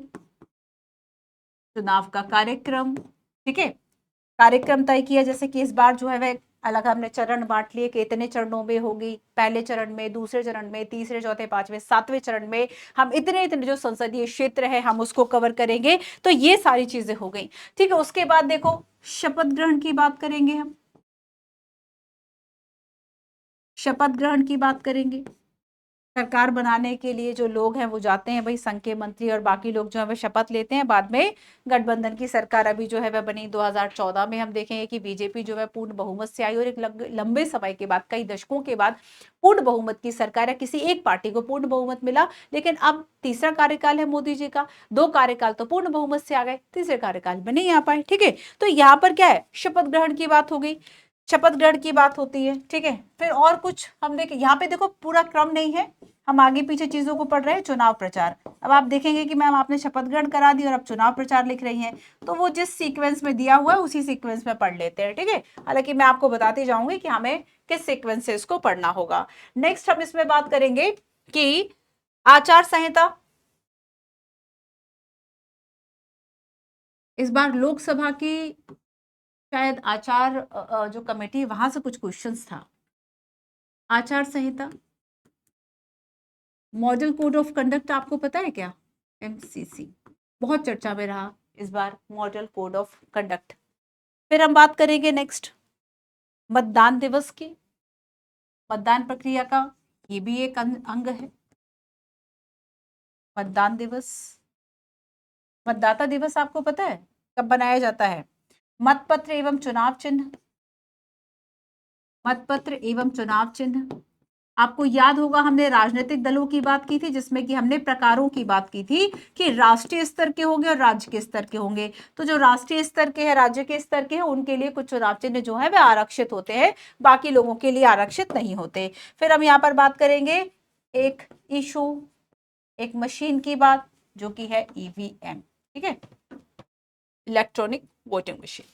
A: चुनाव का कार्यक्रम, ठीक है, कार्यक्रम तय किया, जैसे कि इस बार जो है वह अलग हमने चरण बांट लिए कि इतने चरणों में होगी, पहले चरण में, दूसरे चरण में, तीसरे, चौथे, पांचवें, सातवें चरण में हम इतने इतने जो संसदीय क्षेत्र है हम उसको कवर करेंगे। तो ये सारी चीजें हो गई, ठीक है। उसके बाद देखो शपथ ग्रहण की बात करेंगे, हम शपथ ग्रहण की बात करेंगे। सरकार बनाने के लिए जो लोग हैं वो जाते हैं, भाई संघ के मंत्री और बाकी लोग जो है वह शपथ लेते हैं। बाद में गठबंधन की सरकार अभी जो है वह बनी 2014 में, हम देखेंगे कि बीजेपी जो है पूर्ण बहुमत से आई और एक लंबे समय के बाद, कई दशकों के बाद पूर्ण बहुमत की सरकार है, किसी एक पार्टी को पूर्ण बहुमत मिला, लेकिन अब तीसरा कार्यकाल है मोदी जी का, 2 कार्यकाल तो पूर्ण बहुमत से आ गए, तीसरे कार्यकाल में नहीं आ पाए, ठीक है। तो यहाँ पर क्या है, शपथ ग्रहण की बात हो गई, शपथ ग्रहण की बात होती है, ठीक है। फिर और कुछ हम देखें, यहाँ पे देखो पूरा क्रम नहीं है, हम आगे पीछे चीजों को पढ़ रहे हैं। चुनाव प्रचार, अब आप देखेंगे कि मैम आपने शपथ ग्रहण करा दी और अब चुनाव प्रचार लिख रही हैं, तो वो जिस सीक्वेंस में दिया हुआ है उसी सीक्वेंस में पढ़ लेते हैं, ठीक है। हालांकि मैं आपको बताती जाऊंगी कि हमें किस सीक्वेंस से इसको पढ़ना होगा। नेक्स्ट हम इसमें बात करेंगे कि आचार संहिता, इस बार लोकसभा की शायद आचार जो कमेटी वहां से कुछ क्वेश्चंस था। आचार संहिता, मॉडल कोड ऑफ कंडक्ट आपको पता है क्या, MCC बहुत चर्चा में रहा इस बार, मॉडल कोड ऑफ कंडक्ट। फिर हम बात करेंगे नेक्स्ट मतदान दिवस की, मतदान प्रक्रिया का ये भी एक अंग है, मतदान दिवस। मतदाता दिवस आपको पता है कब बनाया जाता है, मतपत्र एवं चुनाव चिन्ह, मतपत्र एवं चुनाव चिन्ह, आपको याद होगा हमने राजनीतिक दलों की बात की थी, जिसमें कि हमने प्रकारों की बात की थी कि राष्ट्रीय स्तर के होंगे और राज्य के स्तर के होंगे। तो जो राष्ट्रीय स्तर के हैं, राज्य के स्तर के हैं, उनके लिए कुछ चुनाव चिन्ह जो है वे आरक्षित होते हैं, बाकी लोगों के लिए आरक्षित नहीं होते। फिर हम यहाँ पर बात करेंगे एक इशू, एक मशीन की बात, जो कि है ईवीएम, ठीक है, इलेक्ट्रॉनिक वोटिंग मशीन।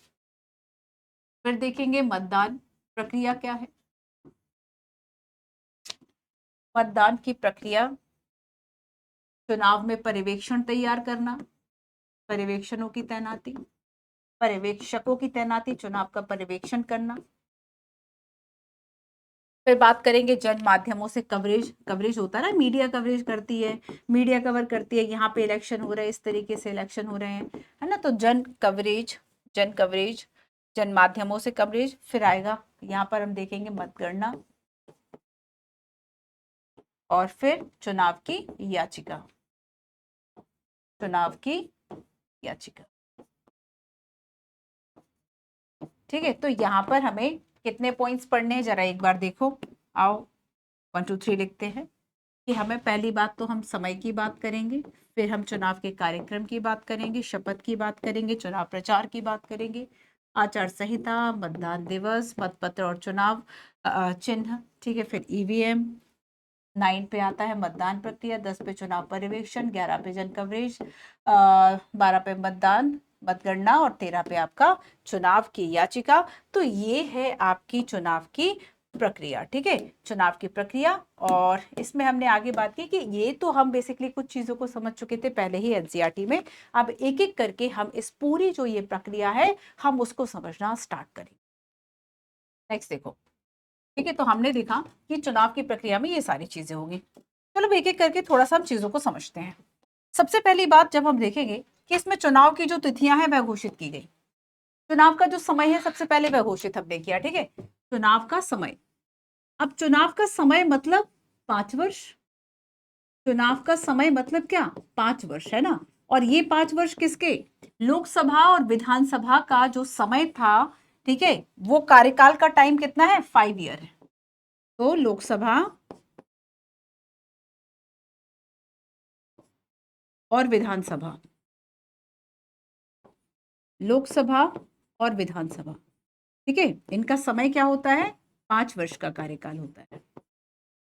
A: फिर देखेंगे मतदान प्रक्रिया क्या है। मतदान की प्रक्रिया, चुनाव में पर्यवेक्षण तैयार करना, पर्यवेक्षणों की तैनाती, पर्यवेक्षकों की तैनाती, चुनाव का पर्यवेक्षण करना। फिर बात करेंगे जन माध्यमों से कवरेज, कवरेज होता है ना, मीडिया कवरेज करती है, मीडिया कवर करती है, यहाँ पे इलेक्शन हो रहा है, इस तरीके से इलेक्शन हो रहे हैं, है ना, तो जन कवरेज, जन कवरेज, जन माध्यमों से कवरेज। फिर आएगा यहाँ पर हम देखेंगे मतगणना, और फिर चुनाव की याचिका, चुनाव की याचिका, ठीक है। तो यहाँ पर हमें कितने पॉइंट्स पढ़ने हैं, जरा एक बार देखो, आओ 1 2 3 लिखते हैं कि हमें पहली बात तो हम समय की बात करेंगे, फिर हम चुनाव के कार्यक्रम की बात करेंगे, शपथ की बात करेंगे, चुनाव प्रचार की बात करेंगे, आचार संहिता, मतदान दिवस, मतपत्र और चुनाव चिन्ह, ठीक है। फिर ईवीएम, 9 पे आता है मतदान प्रक्रिया, 10 पे चुनाव पर्यवेक्षण, 11 पे जन कवरेज, 12 पे मतदान मतगणना, और 13 पे आपका चुनाव की याचिका। तो ये है आपकी चुनाव की प्रक्रिया, ठीक है, चुनाव की प्रक्रिया। और इसमें हमने आगे बात की कि ये तो हम बेसिकली कुछ चीजों को समझ चुके थे पहले ही एनसीईआरटी में। अब एक एक करके हम इस पूरी जो ये प्रक्रिया है हम उसको समझना स्टार्ट करें। नेक्स्ट देखो, ठीक है, तो हमने देखा कि चुनाव की प्रक्रिया में ये सारी चीजें होंगी। चलो एक एक करके थोड़ा सा हम चीजों को समझते हैं। सबसे पहली बात जब हम देखेंगे कि इसमें चुनाव की जो तिथियां हैं वह घोषित की गई, चुनाव का जो समय है सबसे पहले वह घोषित हमने किया, ठीक है, चुनाव का समय। अब चुनाव का समय मतलब 5 वर्ष, चुनाव का समय मतलब क्या, 5 वर्ष, है ना। और ये 5 वर्ष किसके, लोकसभा और विधानसभा का जो समय था, ठीक है, वो कार्यकाल का टाइम कितना है, 5 ईयर है। तो लोकसभा और विधानसभा, लोकसभा और विधानसभा, ठीक है, इनका समय क्या होता है, 5 वर्ष का कार्यकाल होता है।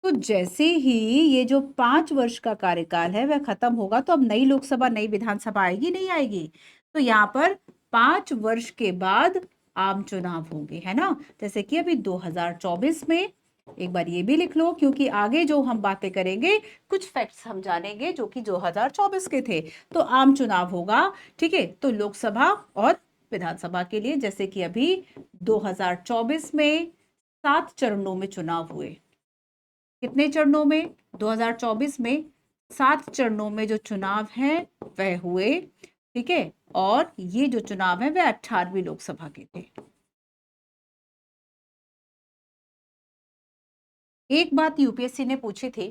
A: तो जैसे ही ये जो 5 वर्ष का कार्यकाल है वह खत्म होगा, तो अब नई लोकसभा नई विधानसभा आएगी, नहीं आएगी। तो यहाँ पर 5 वर्ष के बाद आम चुनाव होंगे, है ना। जैसे कि अभी 2024 में, एक बार ये भी लिख लो, क्योंकि आगे जो हम बातें करेंगे कुछ फैक्ट्स हम जानेंगे जो कि 2024 के थे। तो आम चुनाव होगा, ठीक है, तो लोकसभा और विधानसभा के लिए, जैसे कि अभी 2024 में 7 चरणों में चुनाव हुए। कितने चरणों में, 2024 में 7 चरणों में जो चुनाव हैं वह हुए, ठीक है। और ये जो चुनाव है वह 18वीं लोकसभा के थे। एक बात यूपीएससी ने पूछी थी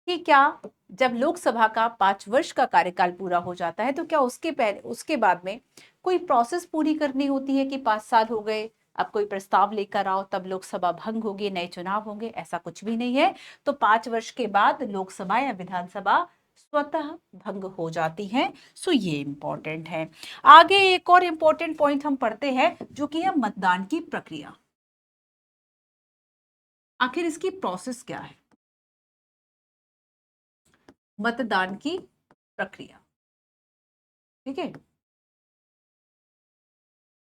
A: कि क्या जब लोकसभा का 5 वर्ष का कार्यकाल पूरा हो जाता है तो क्या उसके पहले, उसके बाद में कोई प्रोसेस पूरी करनी होती है कि 5 साल हो गए, अब कोई प्रस्ताव लेकर आओ तब लोकसभा भंग होगी, नए चुनाव होंगे, ऐसा कुछ भी नहीं है। तो 5 वर्ष के बाद लोकसभा या विधानसभा स्वतः भंग हो जाती है। सो ये इंपॉर्टेंट है। आगे एक और इंपॉर्टेंट पॉइंट हम पढ़ते हैं जो कि है मतदान की प्रक्रिया। आखिर इसकी प्रोसेस क्या है, मतदान की प्रक्रिया, ठीक है।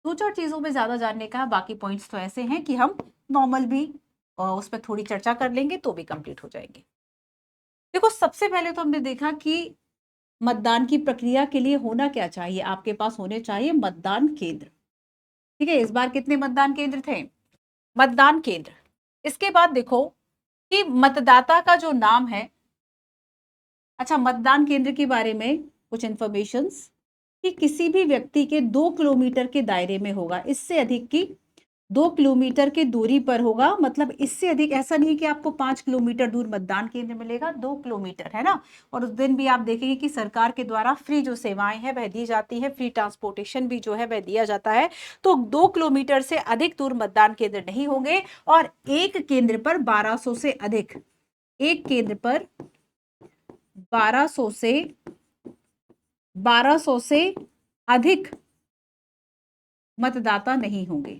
A: दो चार चीजों में ज्यादा जानने का है, बाकी पॉइंट्स तो ऐसे हैं कि हम नॉर्मल भी उस पर थोड़ी चर्चा कर लेंगे तो भी कंप्लीट हो जाएंगे। देखो सबसे पहले तो हमने देखा कि मतदान की प्रक्रिया के लिए होना क्या चाहिए, आपके पास होने चाहिए मतदान केंद्र, ठीक है। इस बार कितने मतदान केंद्र थे, मतदान केंद्र। इसके बाद देखो कि मतदाता का जो नाम है, अच्छा मतदान केंद्र के बारे में कुछ इंफॉर्मेशंस, कि किसी भी व्यक्ति के 2 किलोमीटर के दायरे में होगा, इससे अधिक की 2 किलोमीटर की दूरी पर होगा, मतलब इससे अधिक ऐसा नहीं है कि आपको 5 किलोमीटर दूर मतदान केंद्र मिलेगा, 2 किलोमीटर, है ना। और उस दिन भी आप देखेंगे कि सरकार के द्वारा फ्री जो सेवाएं हैं वह दी जाती है, फ्री ट्रांसपोर्टेशन भी जो है वह दिया जाता है। तो 2 किलोमीटर से अधिक दूर मतदान केंद्र नहीं होंगे, और एक केंद्र पर 1200 से अधिक एक केंद्र पर 1200 से अधिक मतदाता नहीं होंगे।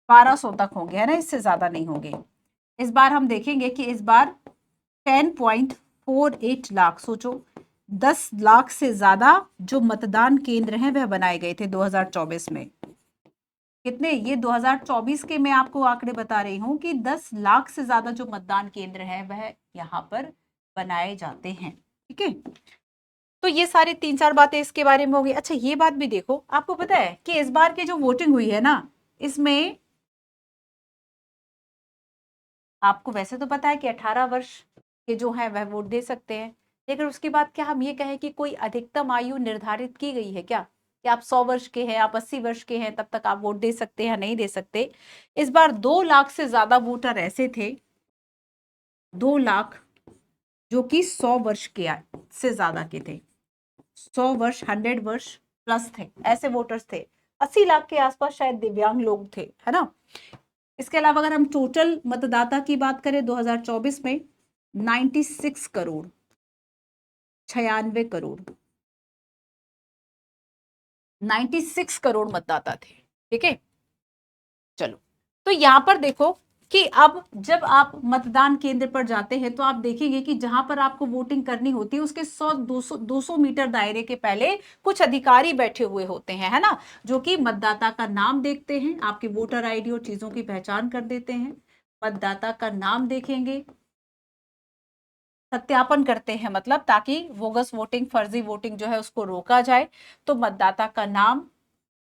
A: 1200 तक होंगे, है ना, इससे ज्यादा नहीं होंगे। इस बार हम देखेंगे कि इस बार 10.48 लाख, सोचो 10 लाख से ज्यादा जो मतदान केंद्र हैं वह बनाए गए थे 2024 में। कितने? ये 2024 के मैं आपको आंकड़े बता रही हूं कि 10 लाख से ज्यादा जो मतदान केंद्र है वह यहाँ पर बनाए जाते हैं। ठीक है, तो ये सारी 3-4 बातें इसके बारे में होगी। अच्छा, ये बात भी देखो, आपको पता है कि इस बार की जो वोटिंग हुई है ना, इसमें आपको वैसे तो पता है कि 18 वर्ष के जो है वह वोट दे सकते हैं, लेकिन उसके बाद क्या हम ये कहें कि कोई अधिकतम आयु निर्धारित की गई है क्या, कि आप 100 वर्ष के हैं, आप 80 वर्ष के हैं, तब तक आप वोट दे सकते हैं या नहीं दे सकते? इस बार 2 लाख से ज्यादा वोटर ऐसे थे, 2 लाख, जो कि 100 वर्ष के से ज्यादा के थे, 100 वर्ष, 100 वर्ष प्लस थे, ऐसे वोटर्स थे। 80 लाख के आसपास शायद दिव्यांग लोग थे, है ना। इसके अलावा अगर हम टोटल मतदाता की बात करें 2024 में 96 करोड़, 96 करोड़, 96 करोड़ मतदाता थे। ठीक है, चलो, तो यहां पर देखो कि अब जब आप मतदान केंद्र पर जाते हैं तो आप देखेंगे कि जहां पर आपको वोटिंग करनी होती है उसके 100-200 मीटर दायरे के पहले कुछ अधिकारी बैठे हुए होते हैं, है ना, जो कि मतदाता का नाम देखते हैं, आपकी वोटर आईडी और चीजों की पहचान कर देते हैं। मतदाता का नाम देखेंगे, सत्यापन करते हैं, मतलब ताकि बोगस वोटिंग, फर्जी वोटिंग जो है उसको रोका जाए। तो मतदाता का नाम,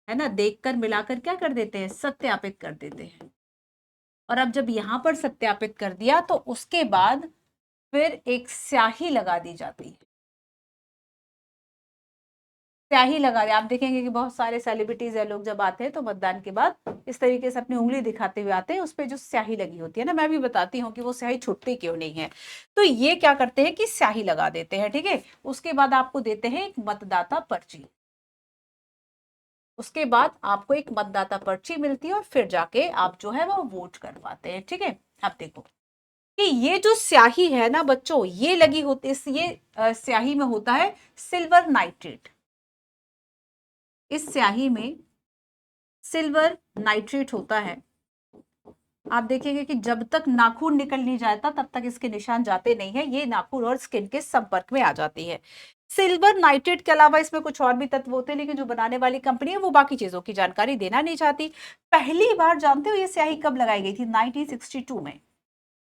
A: है ना, देखकर मिलाकर क्या कर देते हैं, सत्यापित कर देते हैं। और अब जब यहां पर सत्यापित कर दिया तो उसके बाद फिर एक स्याही लगा दी जाती है। स्याही लगा दे, आप देखेंगे कि बहुत सारे सेलिब्रिटीज है, लोग जब आते हैं तो मतदान के बाद इस तरीके से अपनी उंगली दिखाते हुए आते हैं, उस पे जो स्याही लगी होती है ना, मैं भी बताती हूँ कि वो स्याही छुटती क्यों नहीं है। तो ये क्या करते हैं कि स्याही लगा देते हैं। ठीक है, उसके बाद आपको देते हैं एक मतदाता पर्ची, उसके बाद आपको एक मतदाता पर्ची मिलती है और फिर जाके आप जो है वो वोट करवाते हैं। ठीक है, अब देखो कि ये जो स्याही है ना बच्चों, ये लगी होती, ये स्याही में होता है सिल्वर नाइट्रेट। इस स्याही में सिल्वर नाइट्रेट होता है। आप देखेंगे कि जब तक नाखून निकल नहीं जाता तब तक इसके निशान जाते नहीं है, ये नाखून और स्किन के संपर्क में आ जाती है। सिल्वर नाइट्रेट के अलावा इसमें कुछ और भी तत्व होते हैं, लेकिन जो बनाने वाली कंपनी है वो बाकी चीजों की जानकारी देना नहीं चाहती। पहली बार जानते हो ये स्याही कब लगाई गई थी? 1962 में,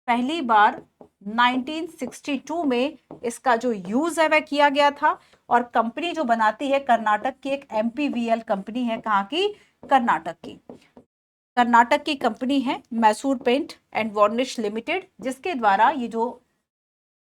A: पहली बार 1962 में इसका जो यूज है वह किया गया था। और कंपनी जो बनाती है कर्नाटक की, एक एमपीवीएल कंपनी है, कहाँ की? कर्नाटक की। कर्नाटक की कंपनी है Mysore paint and varnish limited, जिसके द्वारा ये जो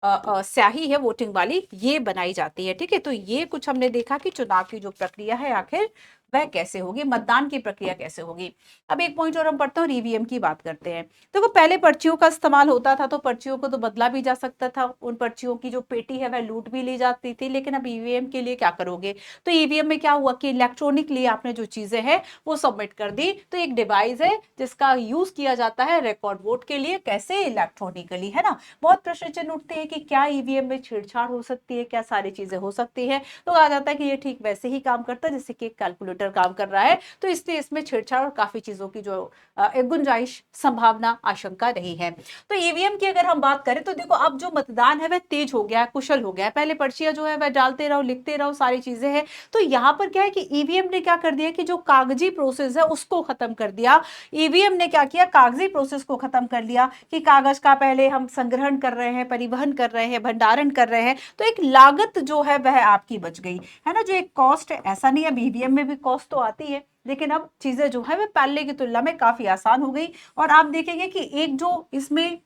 A: स्याही है वोटिंग वाली, ये बनाई जाती है। ठीक है, तो ये कुछ हमने देखा कि चुनाव की जो प्रक्रिया है आखिर वह कैसे होगी, मतदान की प्रक्रिया कैसे होगी। अब एक पॉइंट और हम पढ़ते हैं, ईवीएम की बात करते हैं। देखो, पहले पर्चियों का इस्तेमाल होता था, तो पर्चियों को तो बदला भी जा सकता था, उन पर्चियों की जो पेटी है वह लूट भी ली जाती थी। लेकिन अब ईवीएम के लिए क्या करोगे? तो ईवीएम में क्या हुआ कि इलेक्ट्रॉनिकली आपने जो चीजें हैं वो सबमिट कर दी। तो एक डिवाइस है जिसका यूज किया जाता है रिकॉर्ड वोट के लिए, कैसे? इलेक्ट्रॉनिकली, है ना। बहुत प्रश्न चिन्ह उठते हैं कि क्या ईवीएम में छेड़छाड़ हो सकती है, क्या सारी चीजें हो सकती है? तो कहा जाता है कि ये ठीक वैसे ही काम करता है जैसे कि एक कैलकुलेटर काम कर रहा है, तो इसलिए इसमें छेड़छाड़ और काफी चीजों की जो गुंजाइश, संभावना, आशंका नहीं है। तो ईवीएम की अगर हम बात करें तो देखो, अब जो मतदान है वह तेज हो गया है, कुशल हो गया है। पहले पर्चियां जो है वह डालते रहो, लिखते रहो, सारी चीजें हैं। तो यहाँ पर क्या है कि ईवीएम ने क्या कर दिया कि जो कागजी प्रोसेस है उसको खत्म कर दिया। ईवीएम ने क्या किया? कागजी प्रोसेस को खत्म कर लिया कि कागज का पहले हम संग्रहण कर रहे हैं, परिवहन कर रहे हैं, भंडारण कर रहे हैं, तो एक लागत जो है वह आपकी बच गई, है ना। जो एक कॉस्ट है, ऐसा नहीं है, ईवीएम में भी कॉस्ट तो आती है, लेकिन अब चीजें जो है वह पहले की तुलना में काफी आसान हो गई। और आप देखेंगे कि एक जो इसमें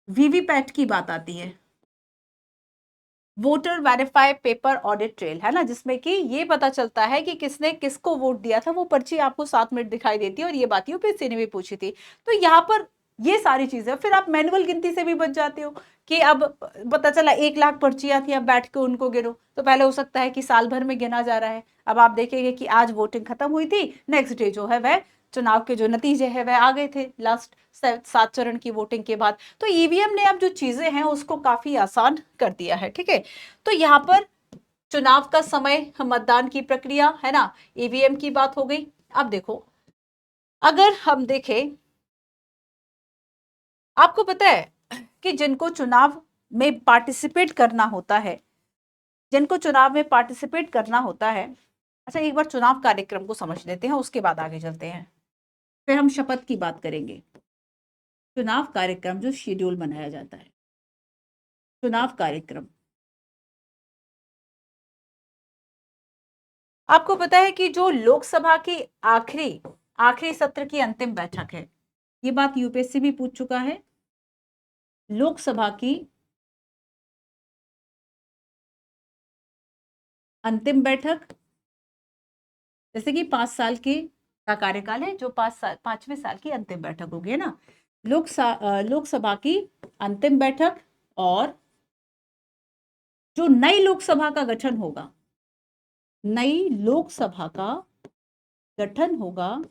A: वीवीपैट की बात आती है, voter verify paper audit trail, है ना, जिसमें कि ये पता चलता है कि किसने किसको वोट दिया था, वो पर्ची आपको 7 मिनट दिखाई देती है। और ये बात यूपीएससी ने भी पूछी थी। तो यहाँ पर ये सारी चीजें। फिर आप मैनुअल गिनती से भी बच जाते हो कि अब पता चला 1 लाख पर्चियां थी, अब बैठ के उनको गिनो, तो पहले हो सकता है कि साल भर में गिना जा रहा है, अब आप देखेंगे कि आज वोटिंग खत्म हुई थी, नेक्स्ट डे जो है वह चुनाव के जो नतीजे है वह आ गए थे लास्ट 7 चरण की वोटिंग के बाद। तो ईवीएम ने अब जो चीजें हैं उसको काफी आसान कर दिया है, ठीक है। तो यहाँ पर चुनाव का समय, मतदान की प्रक्रिया, है ना, ईवीएम की बात हो गई। अब देखो, अगर हम देखें, आपको पता है कि जिनको चुनाव में पार्टिसिपेट करना होता है, जिनको चुनाव में पार्टिसिपेट करना होता है, अच्छा एक बार चुनाव कार्यक्रम को समझ लेते हैं, उसके बाद आगे चलते हैं, फिर हम शपथ की बात करेंगे। चुनाव कार्यक्रम जो शेड्यूल बनाया जाता है, चुनाव कार्यक्रम, आपको पता है कि जो लोकसभा की आखिरी सत्र की अंतिम बैठक है, ये बात यूपीएससी भी पूछ चुका है, लोकसभा की अंतिम बैठक, जैसे कि 5 साल का कार्यकाल है, जो 5वें साल की अंतिम बैठक होगी, है ना, लोकसभा की अंतिम बैठक, और जो नई लोकसभा का गठन होगा, नई लोकसभा का गठन होगा,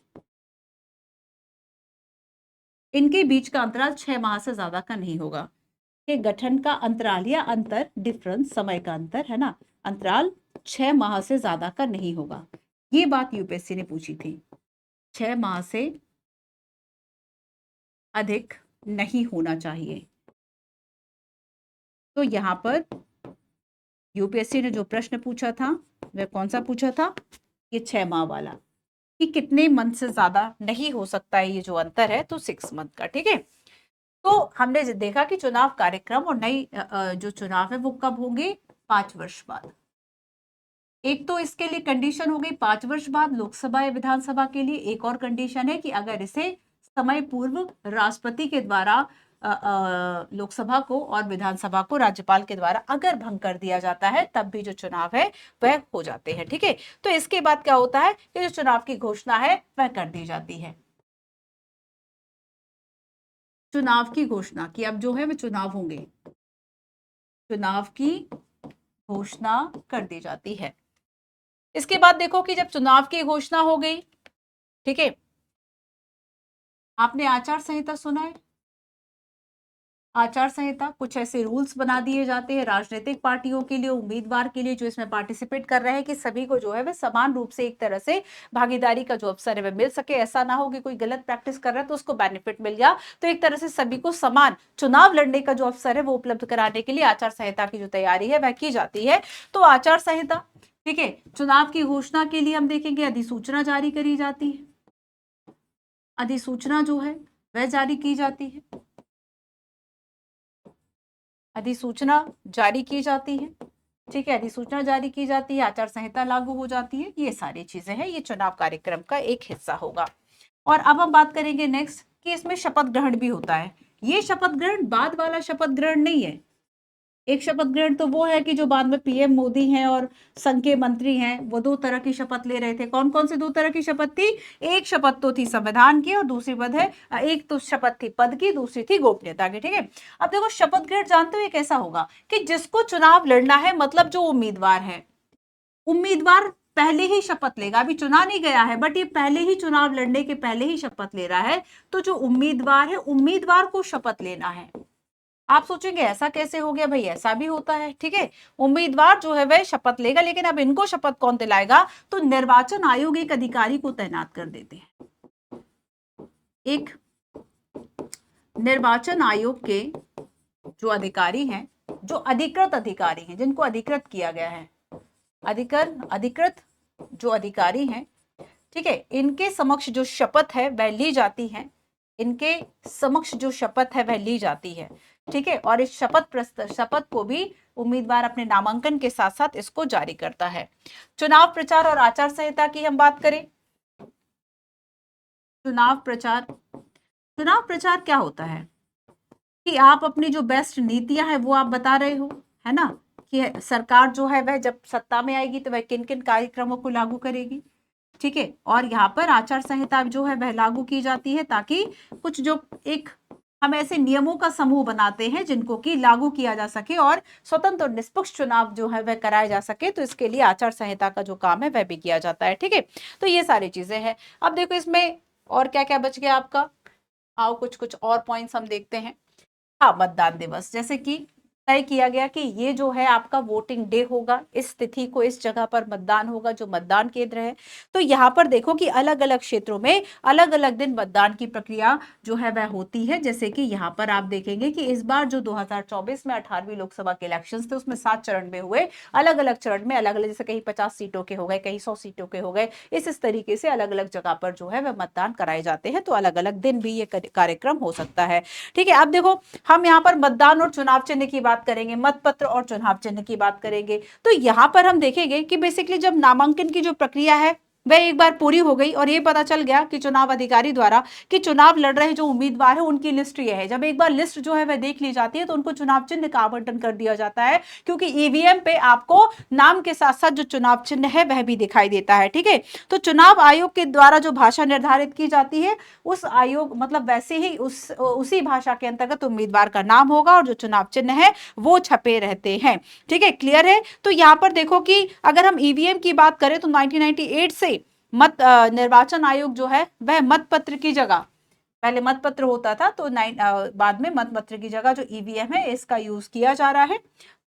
A: इनके बीच का अंतराल 6 माह से ज्यादा का नहीं होगा। के गठन का अंतराल या अंतर, डिफरेंस, समय का अंतर, है ना, अंतराल 6 माह से ज्यादा का नहीं होगा। ये बात यूपीएससी ने पूछी थी, 6 माह से अधिक नहीं होना चाहिए। तो यहां पर यूपीएससी ने जो प्रश्न पूछा था वह कौन सा पूछा था, ये 6 माह वाला, कि कितने मंथ से ज्यादा नहीं हो सकता है ये जो अंतर है, तो 6 मंथ का, ठीक है। तो हमने देखा कि चुनाव कार्यक्रम और नई जो चुनाव है वो कब होंगे, 5 वर्ष बाद। एक तो इसके लिए कंडीशन हो गई 5 वर्ष बाद लोकसभा या विधानसभा के लिए, एक और कंडीशन है कि अगर इसे समय पूर्व राष्ट्रपति के द्वारा लोकसभा को और विधानसभा को राज्यपाल के द्वारा अगर भंग कर दिया जाता है, तब भी जो चुनाव है वह हो जाते हैं, ठीक है। तो इसके बाद क्या होता है कि जो चुनाव की घोषणा है वह कर दी जाती है, चुनाव की घोषणा कि अब जो है वो चुनाव होंगे, चुनाव की घोषणा कर दी जाती है। इसके बाद देखो कि जब चुनाव की घोषणा हो गई, ठीक है, आपने आचार संहिता सुना है, आचार संहिता, कुछ ऐसे रूल्स बना दिए जाते हैं राजनीतिक पार्टियों के लिए, उम्मीदवार के लिए जो इसमें पार्टिसिपेट कर रहे हैं, कि सभी को जो है वह समान रूप से एक तरह से भागीदारी का जो अवसर है वह मिल सके। ऐसा ना हो कि कोई गलत प्रैक्टिस कर रहा है तो उसको बेनिफिट मिल गया, तो एक तरह से सभी को समान चुनाव लड़ने का जो अवसर है वो उपलब्ध कराने के लिए आचार संहिता की जो तैयारी है वह की जाती है। तो आचार संहिता, ठीक है, चुनाव की घोषणा के लिए हम देखेंगे अधिसूचना जारी करी जाती है, अधिसूचना जो है वह जारी की जाती है, अधिसूचना जारी की जाती है, ठीक है, अधिसूचना जारी की जाती है, आचार संहिता लागू हो जाती है, ये सारी चीजें हैं, ये चुनाव कार्यक्रम का एक हिस्सा होगा। और अब हम बात करेंगे नेक्स्ट कि इसमें शपथ ग्रहण भी होता है। ये शपथ ग्रहण बाद वाला शपथ ग्रहण नहीं है, एक शपथ ग्रहण तो वो है कि जो बाद में पीएम मोदी हैं और संघ के मंत्री हैं वो 2 तरह की शपथ ले रहे थे। कौन कौन से 2 तरह की शपथ थी, एक शपथ तो थी संविधान की और दूसरी पद है, एक तो शपथ थी पद की, दूसरी थी गोपनीयता की, ठीक है। अब देखो शपथ ग्रहण जानते हो ये कैसा होगा कि जिसको चुनाव लड़ना है, मतलब जो उम्मीदवार है, उम्मीदवार पहले ही शपथ लेगा, अभी चुना नहीं गया है बट ये पहले ही चुनाव लड़ने के पहले ही शपथ ले रहा है। तो जो उम्मीदवार है, उम्मीदवार को शपथ लेना है। आप सोचेंगे ऐसा कैसे हो गया, भाई ऐसा भी होता है, ठीक है, उम्मीदवार जो है वह शपथ लेगा, लेकिन अब इनको शपथ कौन दिलाएगा, तो निर्वाचन आयोग एक अधिकारी को तैनात कर देते हैं, एक निर्वाचन आयोग के जो अधिकारी हैं, जो अधिकृत अधिकारी हैं, जिनको अधिकृत किया गया है, अधिकृत जो अधिकारी हैं, ठीक है, इनके समक्ष जो शपथ है वह ली जाती है, इनके समक्ष जो शपथ है वह ली जाती है, ठीक है। और इस शपथ को भी उम्मीदवार अपने नामांकन के साथ साथ इसको जारी करता है। चुनाव प्रचार और आचार संहिता की हम बात करें, चुनाव प्रचार क्या होता है कि आप अपनी जो बेस्ट नीतियां हैं वो आप बता रहे हो, है ना, कि सरकार जो है वह जब सत्ता में आएगी तो वह किन किन कार्यक्रमों को लागू करेगी, ठीक है। और यहाँ पर आचार संहिता जो है वह लागू की जाती है ताकि कुछ जो एक हम ऐसे नियमों का समूह बनाते हैं जिनको कि लागू किया जा सके और स्वतंत्र और निष्पक्ष चुनाव जो है वह कराए जा सके, तो इसके लिए आचार संहिता का जो काम है वह भी किया जाता है। ठीक है, तो ये सारी चीजें हैं। अब देखो इसमें और क्या क्या बच गया आपका, आओ कुछ कुछ और पॉइंट्स हम देखते हैं। हाँ, मतदान दिवस, जैसे कि तय किया गया कि ये जो है आपका वोटिंग डे होगा, इस तिथि को इस जगह पर मतदान होगा जो मतदान केंद्र है। तो यहाँ पर देखो कि अलग अलग क्षेत्रों में अलग अलग दिन मतदान की प्रक्रिया जो है वह होती है। जैसे कि यहाँ पर आप देखेंगे कि इस बार जो 2024 में 18वीं लोकसभा के इलेक्शन थे उसमें 7 चरण में हुए, अलग अलग चरण में अलग अलग, जैसे कहीं 50 सीटों के हो गए, कहीं 100 सीटों के हो गए, इस तरीके से अलग अलग जगह पर जो है वह मतदान कराए जाते हैं। तो अलग अलग दिन भी ये कार्यक्रम हो सकता है। ठीक है, अब देखो हम यहाँ पर मतदान और चुनाव चिन्ह की बात करेंगे, मतपत्र और चुनाव चिन्ह की बात करेंगे। तो यहाँ पर हम देखेंगे कि बेसिकली जब नामांकन की जो प्रक्रिया है वह एक बार पूरी हो गई और ये पता चल गया कि चुनाव अधिकारी द्वारा कि चुनाव लड़ रहे जो उम्मीदवार है उनकी लिस्ट ये है, जब एक बार लिस्ट जो है वह देख ली जाती है तो उनको चुनाव चिन्ह का आवंटन कर दिया जाता है, क्योंकि ईवीएम पे आपको नाम के साथ साथ जो चुनाव चिन्ह है वह भी दिखाई देता है। ठीक है, तो चुनाव आयोग के द्वारा जो भाषा निर्धारित की जाती है उस आयोग मतलब वैसे ही उसी भाषा के अंतर्गत उम्मीदवार का नाम होगा और जो चुनाव चिन्ह है वो छपे रहते हैं। ठीक है, क्लियर है। तो यहाँ पर देखो कि अगर हम ईवीएम की बात करें तो 1998 से निर्वाचन आयोग जो है वह मतपत्र की जगह, पहले मतपत्र होता था तो बाद में मतपत्र की जगह जो ईवीएम है इसका यूज किया जा रहा है।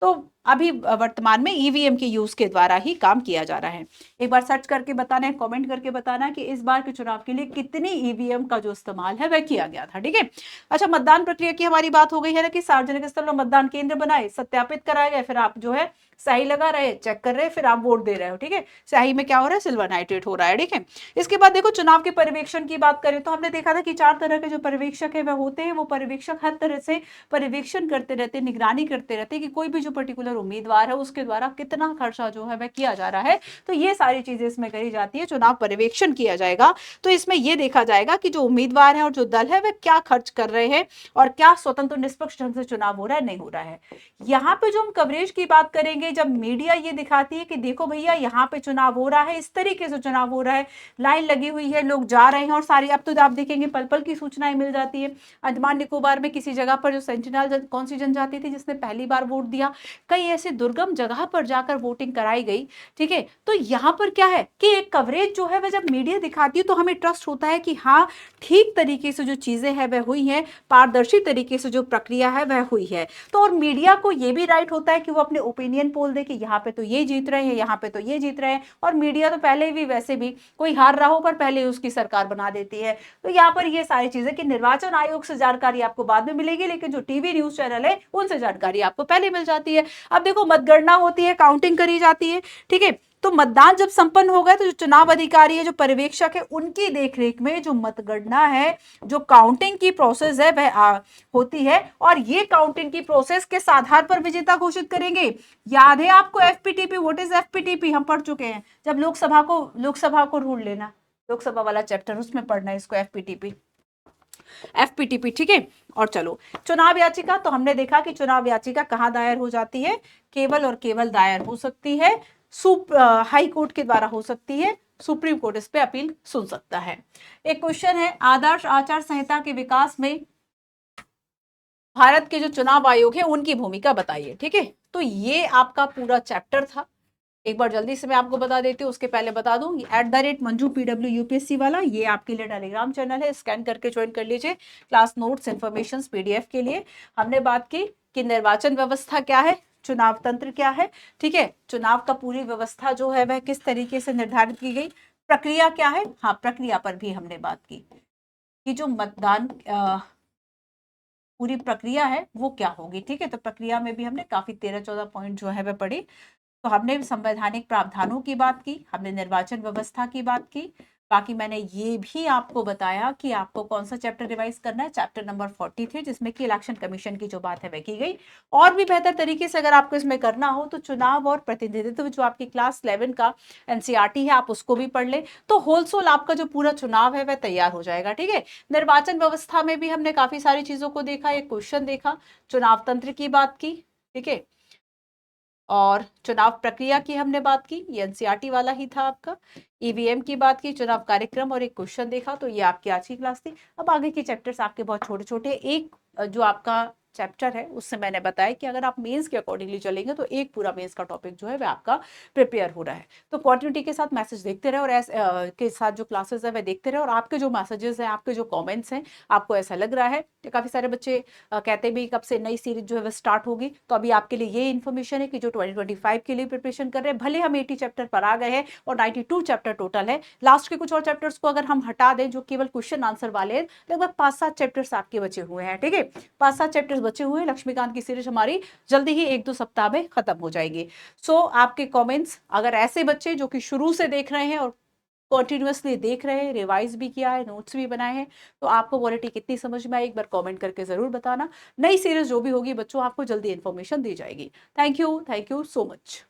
A: तो अभी वर्तमान में ईवीएम के यूज के द्वारा ही काम किया जा रहा है। एक बार सर्च करके बताना है, कमेंट करके बताना है कि इस बार के चुनाव के लिए कितनी ईवीएम का जो इस्तेमाल है वह किया गया था। ठीक है, अच्छा, मतदान प्रक्रिया की हमारी बात हो गई है ना कि सार्वजनिक स्थल में मतदान केंद्र बनाए, सत्यापित कराए गए, फिर आप जो है स्याही लगा रहे, चेक कर रहे, फिर आप वोट दे रहे हो। ठीक है, स्याही में क्या हो रहा है, सिल्वर नाइट्रेट हो रहा है। ठीक है, इसके बाद देखो चुनाव के पर्यवेक्षण की बात करें तो हमने देखा था कि 4 तरह के जो पर्यवेक्षक है वह होते हैं। वो पर्यवेक्षक हर तरह से पर्यवेक्षण करते रहते, निगरानी करते रहते कि कोई भी जो पर्टिकुलर उम्मीदवार है उसके द्वारा कितना खर्चा जो है वह किया जा रहा है। तो ये सारी चीजें इसमें करी जाती है, चुनाव पर्यवेक्षण किया जाएगा। तो इसमें यह देखा जाएगा कि जो उम्मीदवार है और जो दल है वह क्या खर्च कर रहे हैं और क्या स्वतंत्र निष्पक्ष ढंग से चुनाव हो रहा है, नहीं हो रहा है। यहाँ पे जो हम कवरेज की बात करेंगे, जब मीडिया ये दिखाती है कि देखो भैया यहाँ पे चुनाव हो रहा है, इस तरीके से चुनाव हो रहा है, लाइन लगी हुई है, लोग जा रहे हैं और सारी, अब तो आप देखेंगे पल पल की सूचनाएं मिल जाती है। अंडमान निकोबार में किसी जगह पर जो सेंटिनल कौन सी जनजाति थी जिसने पहली बार वोट दिया, कई ऐसे दुर्गम जगह पर जाकर वोटिंग कराई गई। ठीक है, तो यहाँ पर क्या है कि एक कवरेज जो है वह जब मीडिया दिखाती है तो हमें ट्रस्ट होता है कि हाँ ठीक तरीके से जो चीजें हैं वह हुई हैं, पारदर्शी तरीके से जो प्रक्रिया है वह हुई है। तो और मीडिया को ये भी राइट होता है कि वो अपने ओपिनियन पोल दे कि यहाँ पे तो ये जीत रहे हैं, यहाँ पे तो ये जीत रहे हैं। और मीडिया तो पहले भी वैसे भी कोई हार रहा हो पर पहले उसकी सरकार बना देती है। तो यहाँ पर ये सारी चीजें कि निर्वाचन आयोग से जानकारी आपको बाद में मिलेगी, लेकिन जो टीवी न्यूज चैनल है उनसे जानकारी आपको पहले मिल जाती है। अब देखो मतगणना होती है, काउंटिंग करी जाती है। ठीक है, तो मतदान जब संपन्न हो गए तो जो चुनाव अधिकारी है, जो पर्यवेक्षक है, उनकी देखरेख में जो मतगणना है, जो काउंटिंग की प्रोसेस है वह होती है। और ये काउंटिंग की प्रोसेस के आधार पर विजेता घोषित करेंगे। याद है आपको एफपीटीपी, व्हाट इज एफपीटीपी, हम पढ़ चुके हैं जब लोकसभा को ढूंढ लेना, लोकसभा वाला चैप्टर उसमें पढ़ना है इसको, एफपीटीपी। ठीक है, और चलो चुनाव याचिका, तो हमने देखा कि चुनाव याचिका कहां दायर हो जाती है, केवल और केवल दायर हो सकती है हाई कोर्ट के द्वारा हो सकती है, सुप्रीम कोर्ट इस पे अपील सुन सकता है। एक क्वेश्चन है, आदर्श आचार संहिता के विकास में भारत के जो चुनाव आयोग है उनकी भूमिका बताइए। ठीक है, तो ये आपका पूरा चैप्टर था। एक बार जल्दी से मैं आपको बता देती हूँ, उसके पहले बता दूं @मंजू PW UPSC वाला ये आपके लिए टेलीग्राम चैनल है, स्कैन करके ज्वाइन कर लीजिए क्लास नोट्स इन्फॉर्मेशन PDF के लिए। हमने बात की कि निर्वाचन व्यवस्था क्या है, चुनाव तंत्र क्या है। ठीक है, चुनाव का पूरी व्यवस्था जो है वह किस तरीके से निर्धारित की गई, प्रक्रिया क्या है, हाँ प्रक्रिया पर भी हमने बात की कि जो मतदान पूरी प्रक्रिया है वो क्या होगी। ठीक है, तो प्रक्रिया में भी हमने काफी 13-14 पॉइंट जो है वह पढ़े। तो हमने संवैधानिक प्रावधानों की बात की, हमने निर्वाचन व्यवस्था की बात की, बाकी मैंने ये भी आपको बताया कि आपको कौन सा चैप्टर रिवाइज करना है, चैप्टर नंबर 43, जिसमें कि इलेक्शन कमीशन की जो बात है वह की गई। और भी बेहतर तरीके से अगर आपको इसमें करना हो तो चुनाव और प्रतिनिधित्व जो आपकी क्लास 11 का NCERT है आप उसको भी पढ़ ले, तो होलसोल आपका जो पूरा चुनाव है वह तैयार हो जाएगा। ठीक है, निर्वाचन व्यवस्था में भी हमने काफी सारी चीजों को देखा, एक क्वेश्चन देखा, चुनाव तंत्र की बात की। ठीक है, और चुनाव प्रक्रिया की हमने बात की, ये एनसीईआरटी वाला ही था आपका। ईवीएम की बात की, चुनाव कार्यक्रम और एक क्वेश्चन देखा, तो ये आपकी आज की क्लास थी। अब आगे के चैप्टर्स आपके बहुत छोटे-छोटे, एक जो आपका चैप्टर है उससे मैंने बताया कि अगर आप मेंस के अकॉर्डिंगली चलेंगे तो एक पूरा मेंस का टॉपिक जो है वह आपका प्रिपेयर हो रहा है। तो कंटिन्यूटी के साथ मैसेज देखते रहे और के साथ जो क्लासेस है वह देखते रहे, और आपके जो मैसेजेस हैं, आपके जो कमेंट्स हैं, आपको ऐसा लग रहा है, काफ़ी सारे बच्चे कहते भी कब से नई सीरीज जो है वह स्टार्ट होगी, तो अभी आपके लिए ये इन्फॉर्मेशन है कि जो 2025 के लिए प्रिपरेशन कर रहे हैं, भले हम 80 चैप्टर पर आ गए हैं और 92 चैप्टर टोटल है, लास्ट के कुछ और चैप्टर्स को अगर हम हटा दें जो केवल क्वेश्चन आंसर वाले हैं, लगभग 5-7 चैप्टर्स आपके बचे हुए हैं। ठीक है, 5-7 चैप्टर्स बचे हुए हैं। लक्ष्मीकांत की सीरीज हमारी जल्दी ही 1-2 सप्ताह में खत्म हो जाएगी। सो आपके कमेंट्स, अगर ऐसे बच्चे जो कि शुरू से देख रहे हैं और कंटिन्यूअसली देख रहे हैं, रिवाइज भी किया है, नोट्स भी बनाए हैं, तो आपको पॉलिटी कितनी समझ में आई, एक बार कमेंट करके जरूर बताना। नई सीरीज जो भी होगी बच्चों, आपको जल्दी इन्फॉर्मेशन दी जाएगी। Thank you so much.